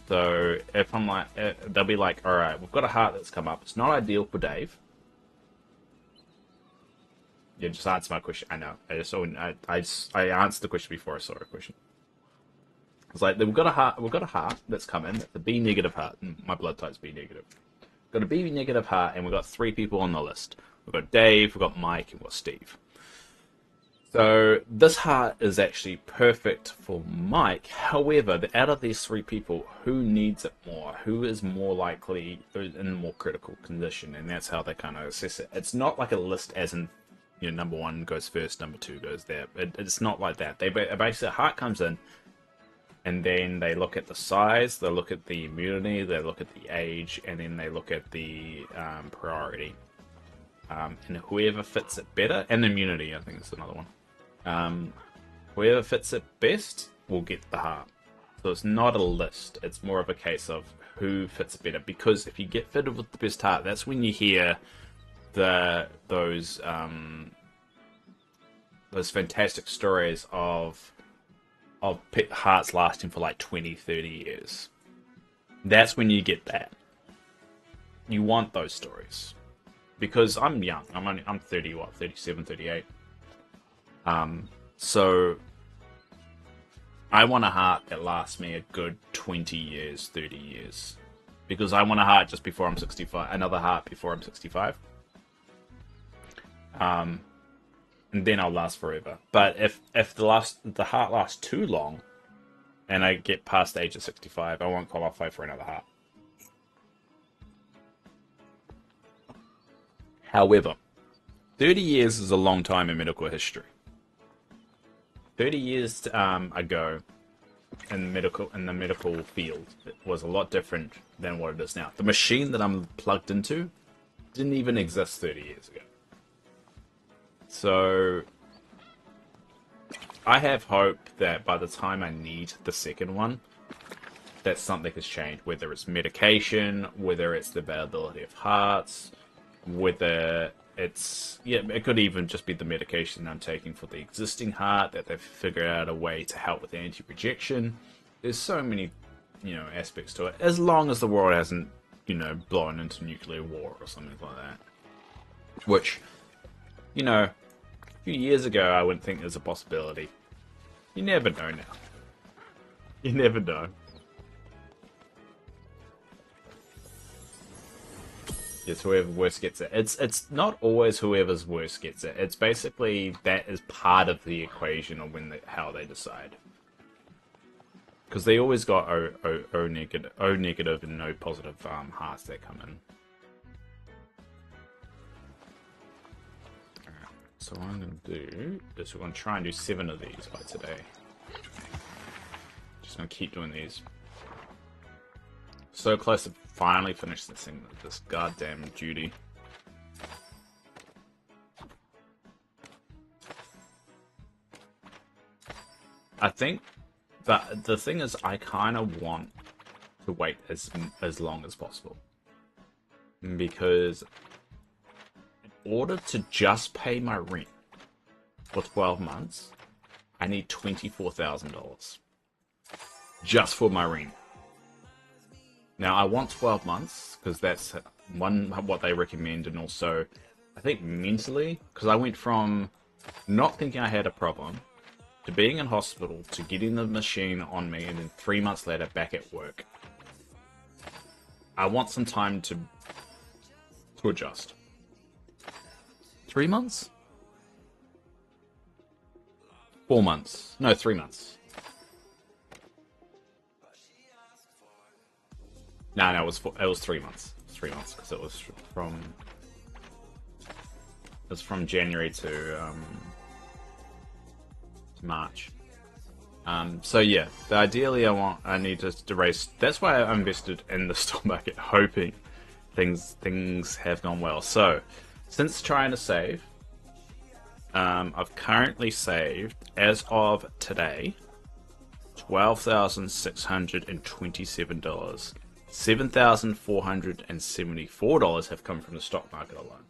So if I'm like, they'll be like, all right, we've got a heart that's come up. It's not ideal for Dave. Yeah, just answer my question. I know. I answered the question before I saw a question. It's like we've got a heart that's come in. It's a B negative heart. My blood type's B negative. We've got a B negative heart, and we've got 3 people on the list. We've got Dave, we've got Mike, and we've got Steve. So this heart is actually perfect for Mike. However, out of these 3 people, who needs it more? Who is more likely in a more critical condition? And that's how they kind of assess it. It's not like a list as in, you know, number 1 goes first, number 2 goes there. It's not like that. They basically, heart comes in, and then they look at the size, they look at the immunity, they look at the age, and then they look at the priority. And whoever fits it better, and immunity, I think is another one. Whoever fits it best will get the heart. So it's not a list. It's more of a case of who fits better. Because if you get fitted with the best heart, that's when you hear those fantastic stories of hearts lasting for like 20, 30 years. That's when you get that. You want those stories. Because I'm young. I'm 30, 37, 38. So I want a heart that lasts me a good 20 years, 30 years. Because I want a heart just before I'm 65, another heart before I'm 65. And then I'll last forever. But if the heart lasts too long, and I get past the age of 65, I won't qualify for another heart. However, 30 years is a long time in medical history. 30 years ago, in the medical field, it was a lot different than what it is now. The machine that I'm plugged into didn't even exist 30 years ago. So I have hope that by the time I need the second one, that something has changed, whether it's medication, whether it's the availability of hearts, whether it's, yeah, it could even just be the medication I'm taking for the existing heart, that they've figured out a way to help with anti-rejection. There's so many, aspects to it. As long as the world hasn't, blown into nuclear war or something like that. Which, a few years ago I wouldn't think there's a possibility. You never know now. You never know. It's whoever worst gets it. It's not always whoever's worst gets it. It's basically that is part of the equation of how they decide. Because they always got O negative and no positive hearts that come in. Alright, so what I'm going to do is we're going to try and do 7 of these by today. Just going to keep doing these. So close to finally finish this goddamn duty. I think that the thing is, I kind of want to wait as long as possible, because in order to just pay my rent for 12 months, I need $24,000 just for my rent. Now, I want 12 months, because that's what they recommend, and also, I think mentally, because I went from not thinking I had a problem, to being in hospital, to getting the machine on me, and then 3 months later, back at work. I want some time to adjust. 3 months? 4 months. No, 3 months. No, it was 3 months. It was 3 months because it was from January to March. So yeah, ideally I need to raise. That's why I invested in the stock market, hoping things have gone well. So since trying to save, I've currently saved, as of today, $12,627. $7,474 have come from the stock market alone.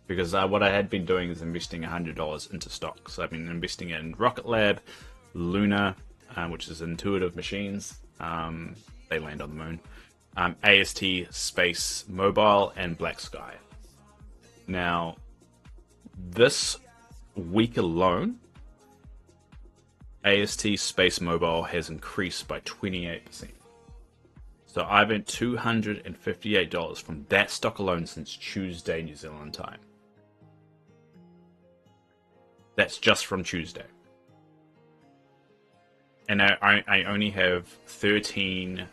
Because what I had been doing is investing $100 into stocks. So I've been investing in Rocket Lab, Luna, which is Intuitive Machines. They land on the moon. AST Space Mobile, and Black Sky. Now, this week alone, AST Space Mobile has increased by 28%. So I've earned $258 from that stock alone since Tuesday, New Zealand time. That's just from Tuesday. And I only have 13...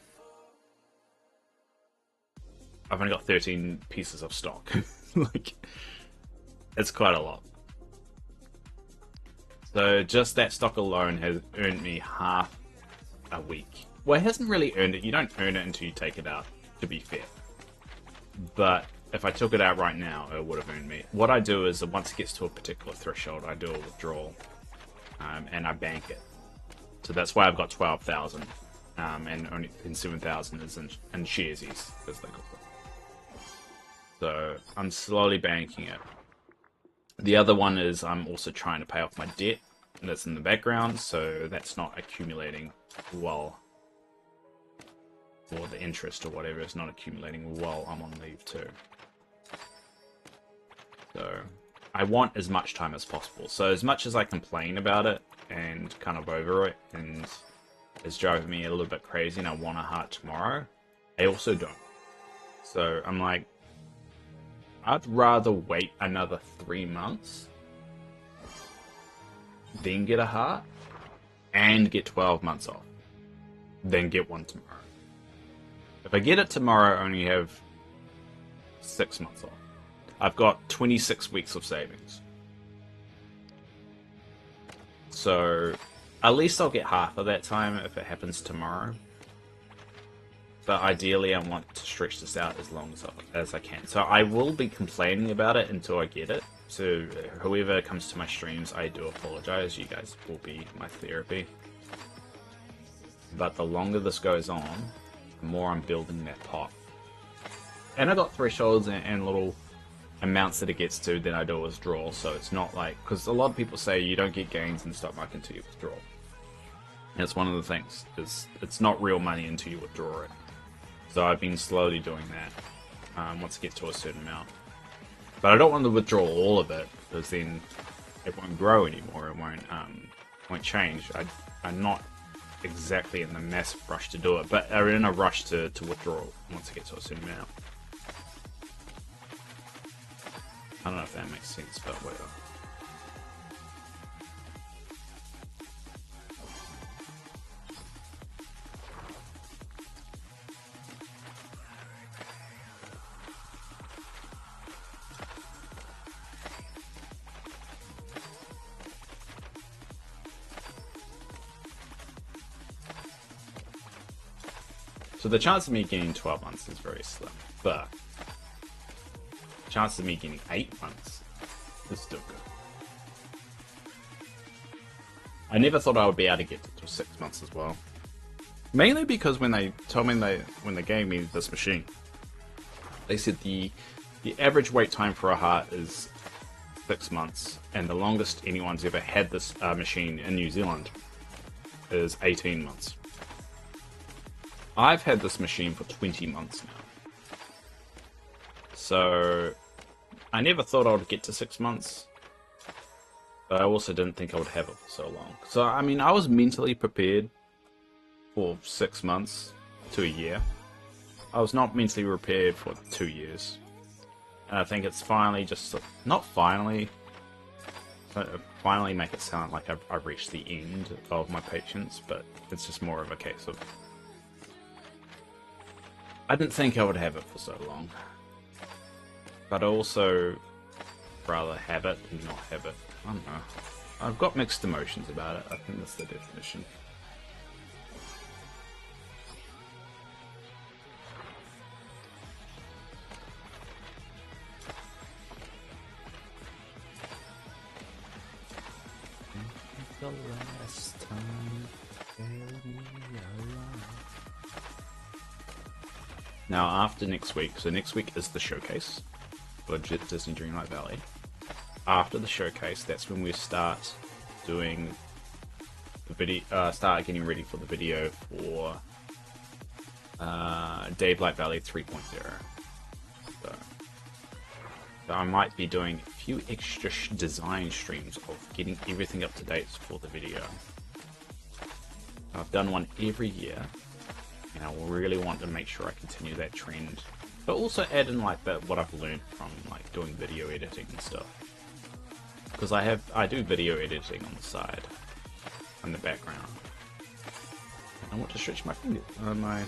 I've only got 13 pieces of stock. Like, it's quite a lot. So just that stock alone has earned me half a week. Well, it hasn't really earned it. You don't earn it until you take it out, to be fair. But if I took it out right now, it would have earned me. What I do is, once it gets to a particular threshold, I do a withdrawal, and I bank it. So that's why I've got 12,000, and only 7,000 is in sharesies, as they call it. So I'm slowly banking it. The other one is I'm also trying to pay off my debt, and that's in the background, so that's not accumulating well. Or the interest or whatever is not accumulating while I'm on leave too. So I want as much time as possible. So as much as I complain about it and kind of over it, and it's driving me a little bit crazy and I want a heart tomorrow, I also don't. So I'm like, I'd rather wait another 3 months then get a heart and get 12 months off than get one tomorrow. If I get it tomorrow, I only have 6 months off. I've got 26 weeks of savings. So at least I'll get half of that time if it happens tomorrow. But ideally, I want to stretch this out as long as I can. So I will be complaining about it until I get it. So whoever comes to my streams, I do apologize. You guys will be my therapy. But the longer this goes on, the more I'm building that pot. And I got thresholds and little amounts that it gets to, then I do a withdrawal. So it's not like, because a lot of people say you don't get gains in the stock market until you withdraw. And it's one of the things. It's not real money until you withdraw it. So I've been slowly doing that once it gets to a certain amount. But I don't want to withdraw all of it, because then it won't grow anymore. It won't change. I'm not exactly in the massive rush to do it, but I'm in a rush to withdraw once it gets to a certain amount. I don't know if that makes sense, but whatever. So the chance of me getting 12 months is very slim, but the chance of me getting 8 months is still good. I never thought I would be able to get to 6 months as well. Mainly because when they told me when they gave me this machine, they said the average wait time for a heart is 6 months, and the longest anyone's ever had this machine in New Zealand is 18 months. I've had this machine for 20 months now. So I never thought I would get to 6 months. But I also didn't think I would have it for so long. So, I mean, I was mentally prepared for 6 months to a year. I was not mentally prepared for 2 years. And I think it's finally just, not finally, finally make it sound like I've reached the end of my patience, but it's just more of a case of, I didn't think I would have it for so long. But I also rather have it than not have it. I don't know. I've got mixed emotions about it. I think that's the definition. The last time now, after next week, so next week is the showcase for Disney Dreamlight Valley. After the showcase, that's when we start doing the video, start getting ready for the video for Dreamlight Valley 3.0. So I might be doing a few extra design streams of getting everything up to date for the video. I've done one every year, and I really want to make sure I continue that trend, but also add in like what I've learned from like doing video editing and stuff. Because I do video editing on the side, in the background. I want to stretch my finger, my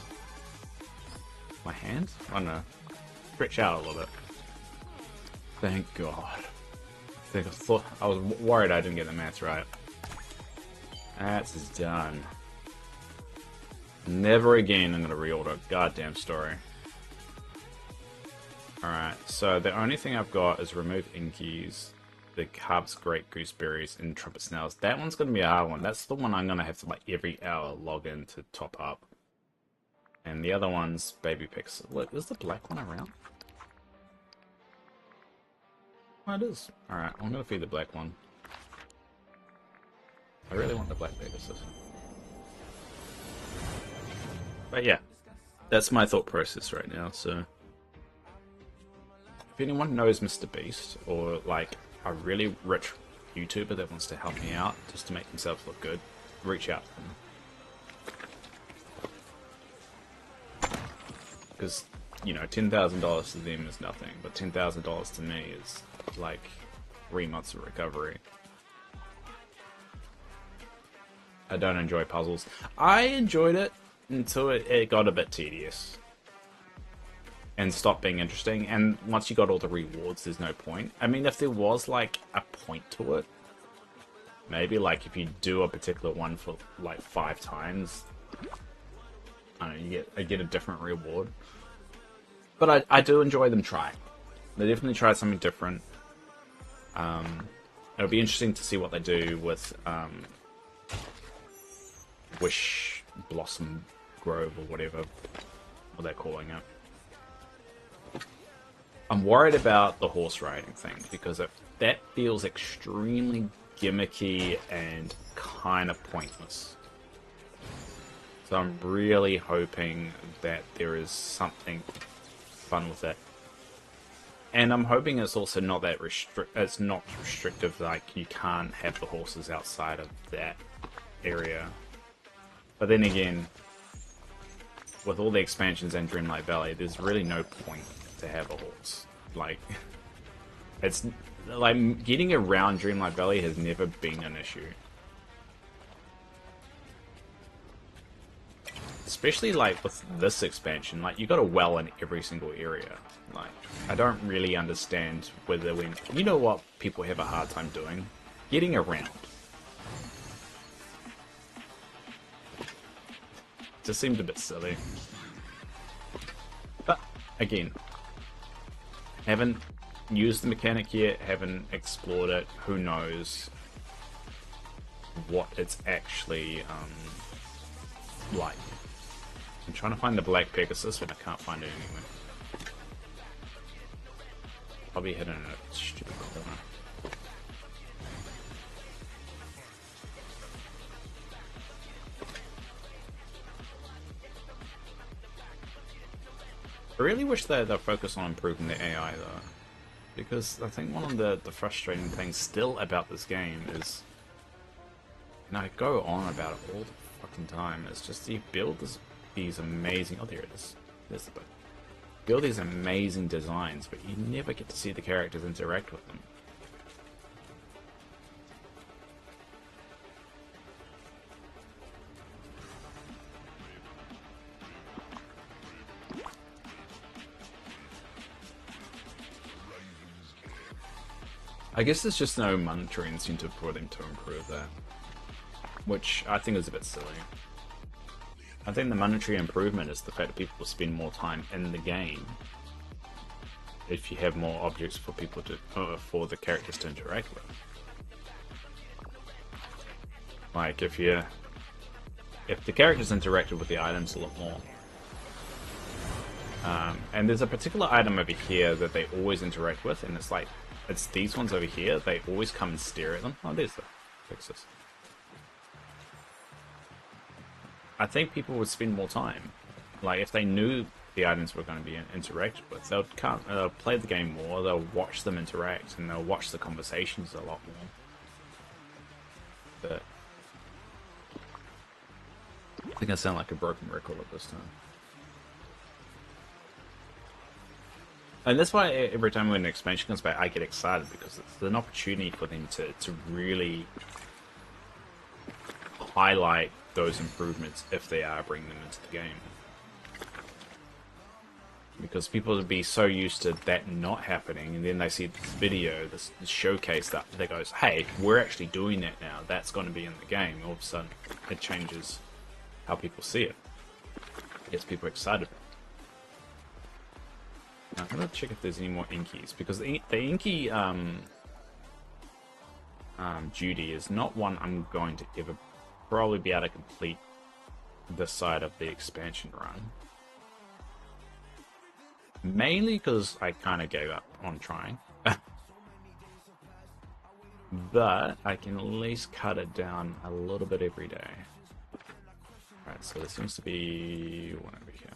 hands. I don't know, stretch out a little bit. Thank God. I was worried I didn't get the maths right. That's done. Never again I'm gonna reorder a goddamn story. Alright, so the only thing I've got is remove inkies, the carbs, great gooseberries, and trumpet snails. That one's gonna be a hard one. That's the one I'm gonna have to like every hour log in to top up. And the other one's baby picks. Look, is the black one around? Oh, it is. Alright, I'm gonna feed the black one. I really want the black Pegasus. But yeah, that's my thought process right now, so... If anyone knows Mr. Beast, or like a really rich YouTuber that wants to help me out just to make themselves look good, reach out to them. Because, you know, $10,000 to them is nothing, but $10,000 to me is like 3 months of recovery. I don't enjoy puzzles. I enjoyed it until it got a bit tedious and stopped being interesting, and once you got all the rewards, there's no point. I mean, if there was like a point to it, maybe like if you do a particular one for like 5 times, I don't know, I get a different reward. But I do enjoy them trying. They definitely tried something different. It'll be interesting to see what they do with Wish Blossom Grove or whatever what they're calling it. I'm worried about the horse riding thing because that feels extremely gimmicky and kind of pointless. So I'm really hoping that there is something fun with it. And I'm hoping it's also not that it's not restrictive, like you can't have the horses outside of that area. But then again, with all the expansions in Dreamlight Valley, there's really no point to have a horse. Like, it's like getting around Dreamlight Valley has never been an issue. Especially like with this expansion, like you got a well in every single area. Like, I don't really understand whether you know what people have a hard time doing? Getting around. Just seemed a bit silly. But again, haven't used the mechanic yet, haven't explored it, who knows what it's actually like. I'm trying to find the Black Pegasus, but I can't find it anywhere. Probably hidden in a stupid corner. I really wish they'd focus on improving the AI though, because I think one of the frustrating things still about this game is, and I go on about it all the fucking time, it's just you build these amazing, oh there it is, there's the book. Build these amazing designs, but you never get to see the characters interact with them. I guess there's just no monetary incentive for them to improve that, which I think is a bit silly. I think the monetary improvement is the fact that people will spend more time in the game if you have more objects for people to, for the characters to interact with. Like if the characters interacted with the items a lot more. And there's a particular item over here that they always interact with, and it's these ones over here. They always come and stare at them. Oh, there's the fixes. I think people would spend more time. Like, if they knew the items were going to be interacted with, they'll play the game more, they'll watch them interact, and they'll watch the conversations a lot more. But I think I sound like a broken record at this time. And that's why every time when an expansion comes back, I get excited, because it's an opportunity for them to really highlight those improvements if they are bringing them into the game. Because people would be so used to that not happening, and then they see this video, this showcase that goes, hey, we're actually doing that now, that's going to be in the game. All of a sudden, it changes how people see it. It gets people excited. Now, I'm going to check if there's any more Inkies, because the Inky duty is not one I'm going to ever probably be able to complete this side of the expansion run. Mainly because I kind of gave up on trying. But I can at least cut it down a little bit every day. Alright, so there seems to be one over here.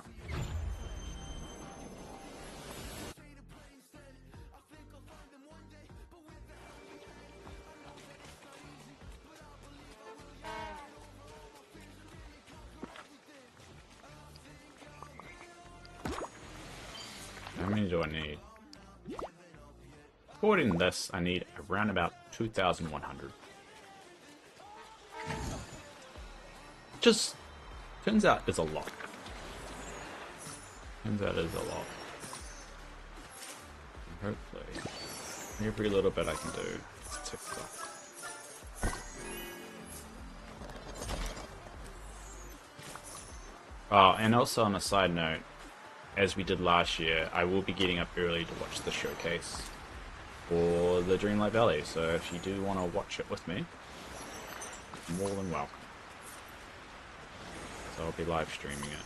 do I need? According to this, I need around about 2,100. Just turns out it's a lot. Turns out it's a lot. Hopefully, every little bit I can do is tick off. Oh, and also on a side note, as we did last year, I will be getting up early to watch the showcase for the Dreamlight Valley. So if you do want to watch it with me, more than welcome. So I'll be live streaming it.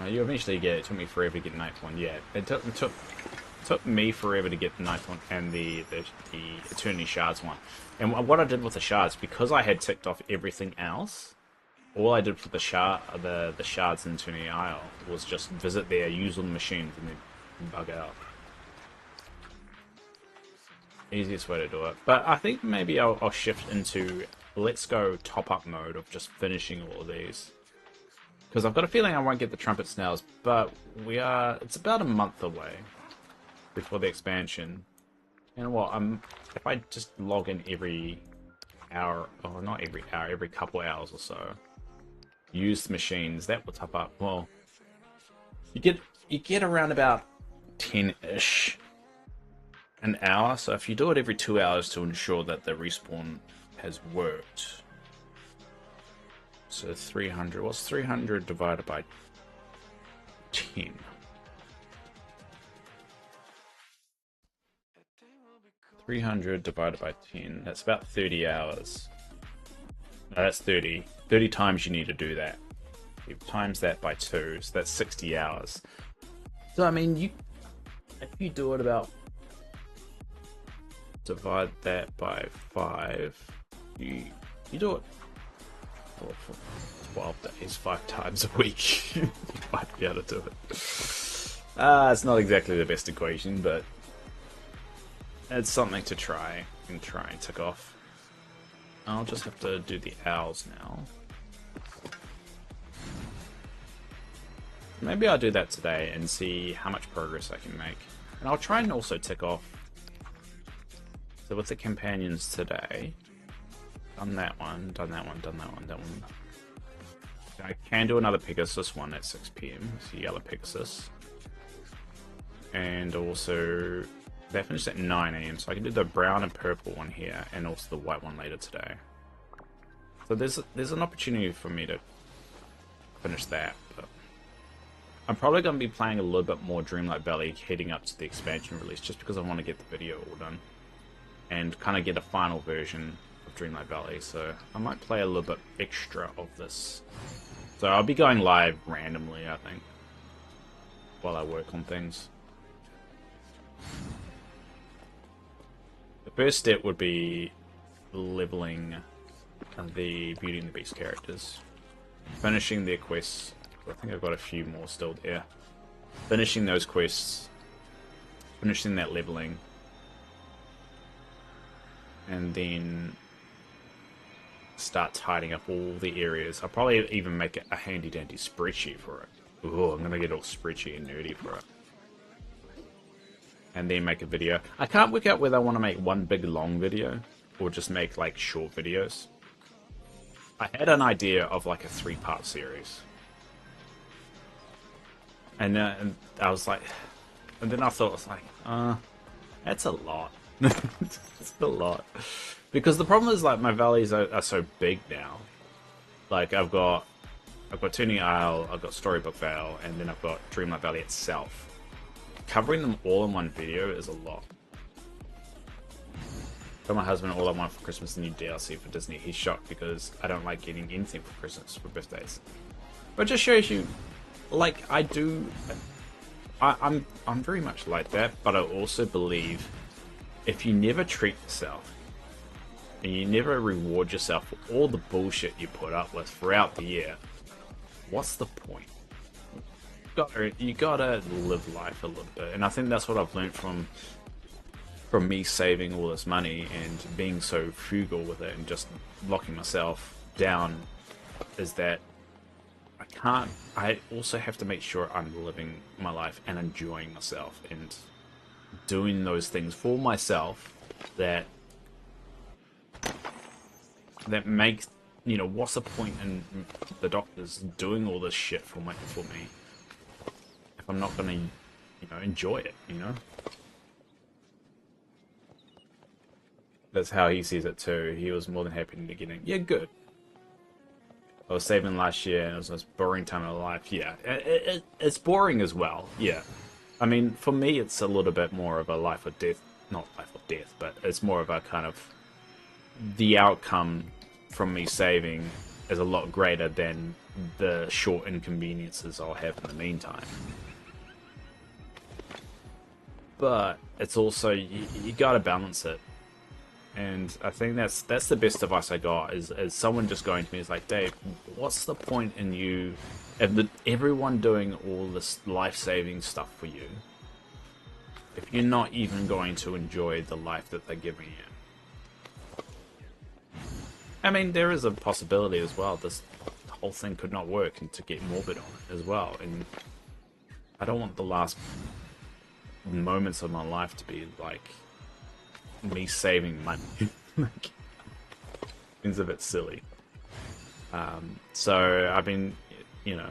You eventually get it. It took me forever to get ninth one. Yeah, it took me forever to get the ninth one and the Eternity Shards one. And what I did with the shards, because I had ticked off everything else, all I did for the shards in Eternity Isle was just visit there, use all the machines, and then bug out. Easiest way to do it. But I think maybe I'll shift into let's go top up mode of just finishing all of these. Because I've got a feeling I won't get the trumpet snails, but it's about a month away before the expansion. You know what, if I just log in every hour, or not every hour, every couple hours or so, use the machines, that will top up. Well, you get around about 10-ish an hour, so if you do it every 2 hours to ensure that the respawn has worked. So 300, what's 300 divided by 10? $300 divided by 10, that's about 30 hours. No, that's 30. 30 times you need to do that. You times that by 2, so that's 60 hours. So, I mean, if you do it about... divide that by 5, you do it for 12 days, 5 times a week. You might be able to do it. It's not exactly the best equation, but it's something to try and tick off. I'll just have to do the owls now. Maybe I'll do that today and see how much progress I can make. And I'll try and also tick off. So with the companions today, done that one, done that one, done that one, that one. I can do another Pegasus one at 6 PM. It's the yellow Pegasus. And also, that finished at 9 AM, so I can do the brown and purple one here, and also the white one later today. So there's an opportunity for me to finish that, but I'm probably going to be playing a little bit more Dreamlight Valley heading up to the expansion release, just because I want to get the video all done. And kind of get a final version of Dreamlight Valley, so I might play a little bit extra of this. So I'll be going live randomly, I think, while I work on things. The first step would be leveling the Beauty and the Beast characters. Finishing their quests. I think I've got a few more still there. Finishing those quests. Finishing that leveling. And then start tidying up all the areas. I'll probably even make a handy dandy spreadsheet for it. Ooh, I'm gonna get all spreadsheet and nerdy for it. And then make a video. I can't work out whether I want to make one big long video or just make like short videos. I had an idea of like a 3-part series. And I was like, and then I thought, it's like, that's a lot. It's a lot. Because the problem is, like, my valleys are so big now. Like, I've got Tuning Isle, I've got Storybook Vale, and then I've got Dreamlight Valley itself. Covering them all in one video is a lot. Told my husband all I want for Christmas is a new DLC for Disney. He's shocked because I don't like getting anything for Christmas for birthdays. But it just shows you, like, I'm very much like that, but I also believe if you never treat yourself and you never reward yourself for all the bullshit you put up with throughout the year, what's the point? You gotta live life a little bit, and I think that's what I've learned from from me saving all this money and being so frugal with it and just locking myself down is that I also have to make sure I'm living my life and enjoying myself and doing those things for myself that makes, you know, what's the point in the doctors doing all this shit for me if I'm not gonna, you know, enjoy it, you know? That's how he sees it too. He was more than happy to get in. Yeah, good. I was saving last year and it was the most boring time of my life. Yeah, it's boring as well. Yeah. I mean, for me, it's a little bit more of a life or death. Not life or death, but it's more of a kind of... The outcome from me saving is a lot greater than the short inconveniences I'll have in the meantime. But it's also... You gotta balance it. And I think that's the best advice I got is someone just going to me is like, Dave, what's the point in you, everyone doing all this life-saving stuff for you, if you're not even going to enjoy the life that they're giving you? I mean, there is a possibility as well. This whole thing could not work, and to get morbid on it as well. And I don't want the last moments of my life to be like me saving money. Like, it's a bit silly. So I've been, you know,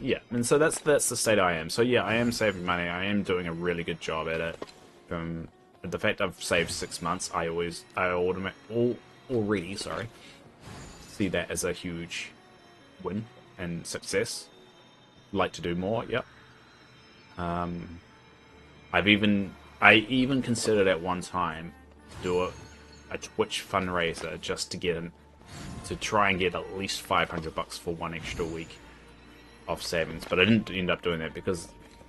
yeah, and so that's the state I am. So yeah, I am saving money. I am doing a really good job at it. From the fact I've saved 6 months, I already see that as a huge win and success. Like to do more, yep. I even considered at one time to do a Twitch fundraiser just to try and get at least $500 for one extra week of savings, but I didn't end up doing that because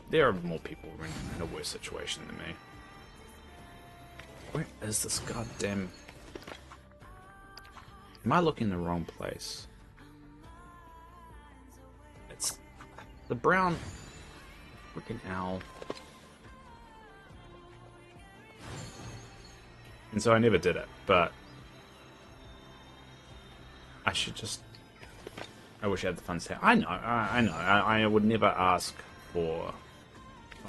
there are more people in a worse situation than me. Where is this goddamn... Am I looking in the wrong place? It's the brown freaking owl. And so I never did it, but I should just... I wish I had the funds to... I know. I would never ask for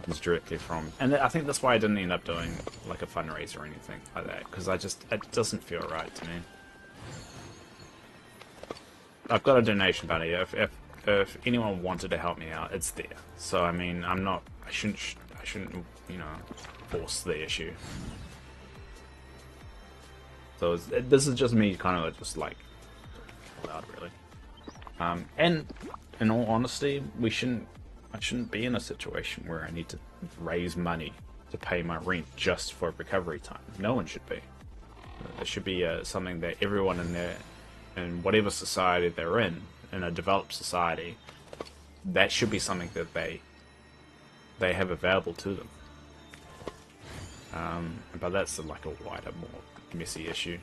funds directly from... And I think that's why I didn't end up doing like a fundraiser or anything like that, because it doesn't feel right to me. I've got a donation buddy. If anyone wanted to help me out, it's there. So I mean, I shouldn't, you know, force the issue. So this is just me kind of just like loud, really. And in all honesty, I shouldn't be in a situation where I need to raise money to pay my rent just for recovery time. No one should be. There should be something that everyone in whatever society they're in a developed society, that should be something that they have available to them. But that's like a wider, more messy issue.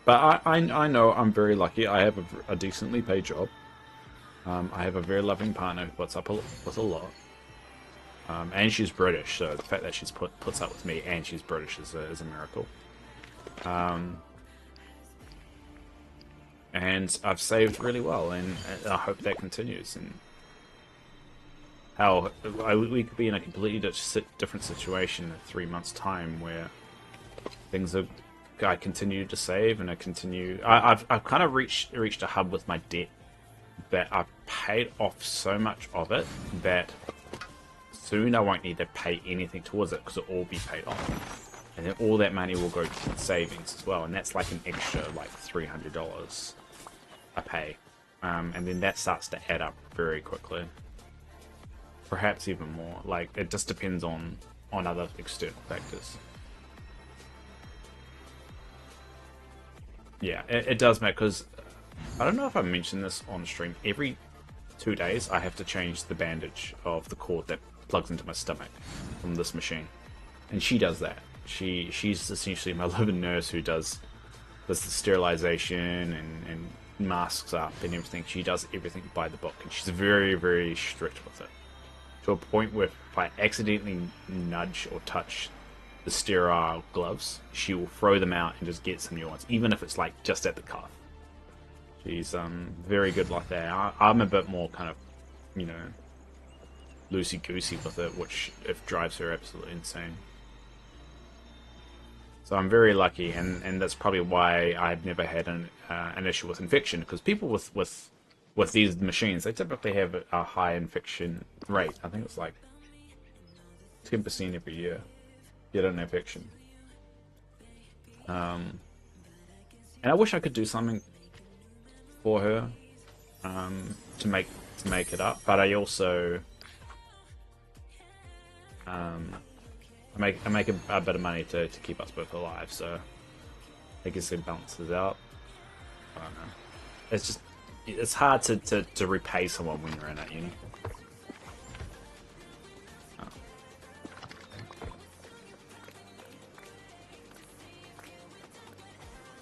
But I know I'm very lucky. I have a decently paid job. I have a very loving partner who puts up with a lot. And she's British, so the fact that she's puts up with me and she's British is a miracle. And I've saved really well, and I hope that continues. And how we could be in a completely different situation in 3 months' time, where things are... I continue to save, and I've kind of reached a hub with my debt that I've paid off so much of it that soon I won't need to pay anything towards it because it'll all be paid off, and then all that money will go to savings as well, and that's like an extra like $300 I pay, and then that starts to add up very quickly, perhaps even more. Like, it just depends on other external factors. Yeah, it does matter, because I don't know if I mentioned this on stream. Every 2 days, I have to change the bandage of the cord that plugs into my stomach from this machine, and she does that. She's essentially my living nurse who does the sterilization and masks up and everything. She does everything by the book, and she's very, very strict with it. To a point where if I accidentally nudge or touch the sterile gloves, she will throw them out and just get some new ones, even if it's like just at the cuff. She's very good like that. I'm a bit more kind of, you know, loosey-goosey with it, which drives her absolutely insane. So I'm very lucky, and that's probably why I've never had an issue with infection, because people with these machines, they typically have a high infection rate. I think it's like 10% every year get an infection. And I wish I could do something for her to make it up, but I also I make a bit of money to keep us both alive, so I guess it balances out. I don't know. It's just, it's hard to repay someone when you're in it, you know. Oh.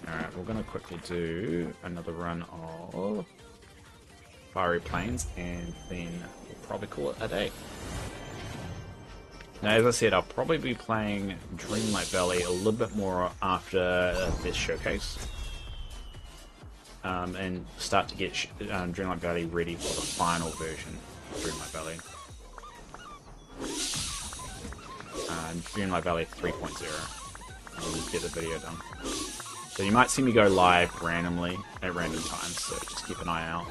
Alright, we're gonna quickly do another run of Fiery Plains, and then we'll probably call it a day. Now, as I said, I'll probably be playing Dreamlight Valley a little bit more after this showcase. And start to get Dreamlight Valley ready for the final version of Dreamlight Valley. Dreamlight Valley 3.0. We'll get the video done. So you might see me go live randomly at random times, so just keep an eye out.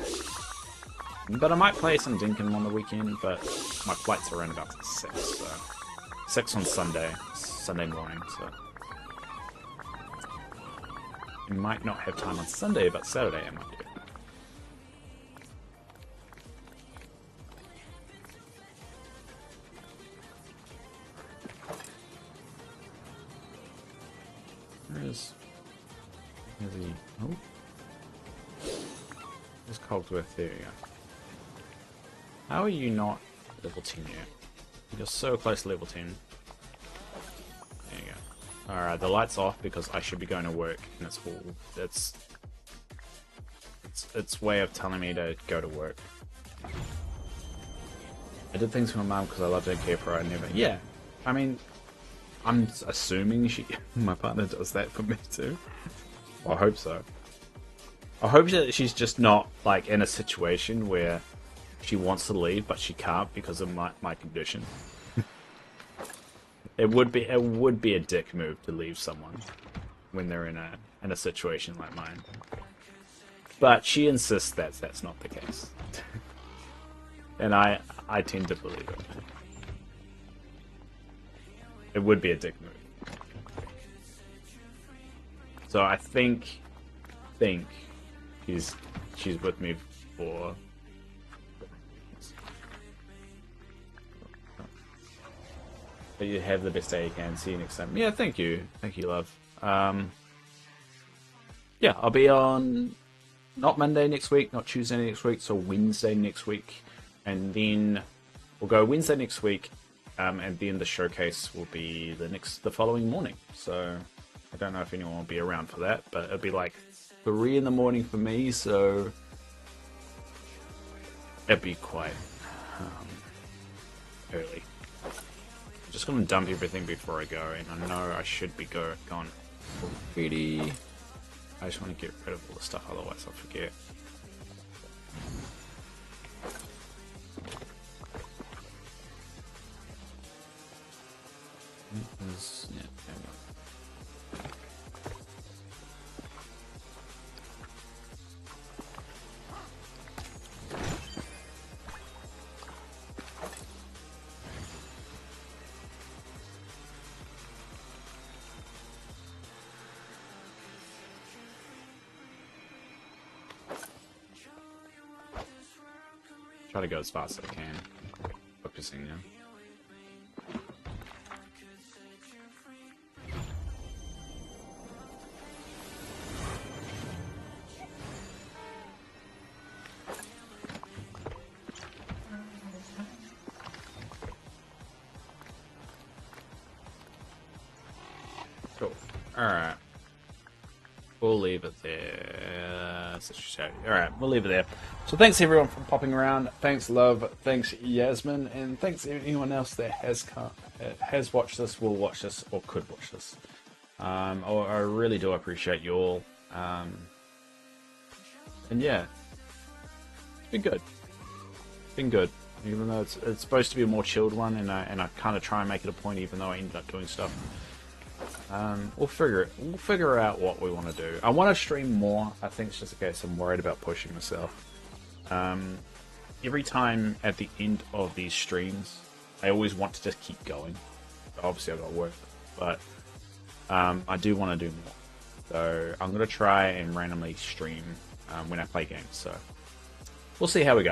But I might play some Dinkum on the weekend, but my flight's around about 6, so 6 on Sunday morning, so I might not have time on Sunday, but Saturday I might do. Where's he? Oh, there's Cogsworth. There you go. How are you not level 10 yet? You're so close to level 10. There you go. Alright, the light's off because I should be going to work, and it's way of telling me to go to work. I did things for my mum because I loved her and care for her. I never... Yeah, I mean, I'm assuming my partner does that for me too. Well, I hope so. I hope that she's just not like in a situation where she wants to leave but she can't because of my condition. It would be a dick move to leave someone when they're in a situation like mine. But she insists that that's not the case. And I tend to believe it. It would be a dick move. So I think she's with me for... But you have the best day you can. See you next time. Yeah, thank you. Thank you, love. Yeah, I'll be on not Monday next week, not Tuesday next week, so Wednesday next week. And then we'll go Wednesday next week, and then the showcase will be the following morning. So I don't know if anyone will be around for that, but it'll be like 3 in the morning for me, so it'd be quite early. I'm just going to dump everything before I go, and I know I should be gone already. I just want to get rid of all the stuff, otherwise I'll forget. Yeah, there we go. Try to go as fast as I can. Focusing now. Cool. Alright. we'll leave it there. Alright, we'll leave it there. So thanks everyone for popping around. Thanks Love, thanks Yasmin, and thanks anyone else that has watched this, will watch this, or could watch this. I really do appreciate you all. And yeah, it's been good. Been good. Even though it's supposed to be a more chilled one, and I kind of try and make it a point, even though I ended up doing stuff. We'll figure out what we want to do. I want to stream more. I think it's just a case I'm worried about pushing myself. Every time at the end of these streams, I always want to just keep going. Obviously, I've got work, but I do want to do more. So I'm gonna try and randomly stream when I play games. So we'll see how we go.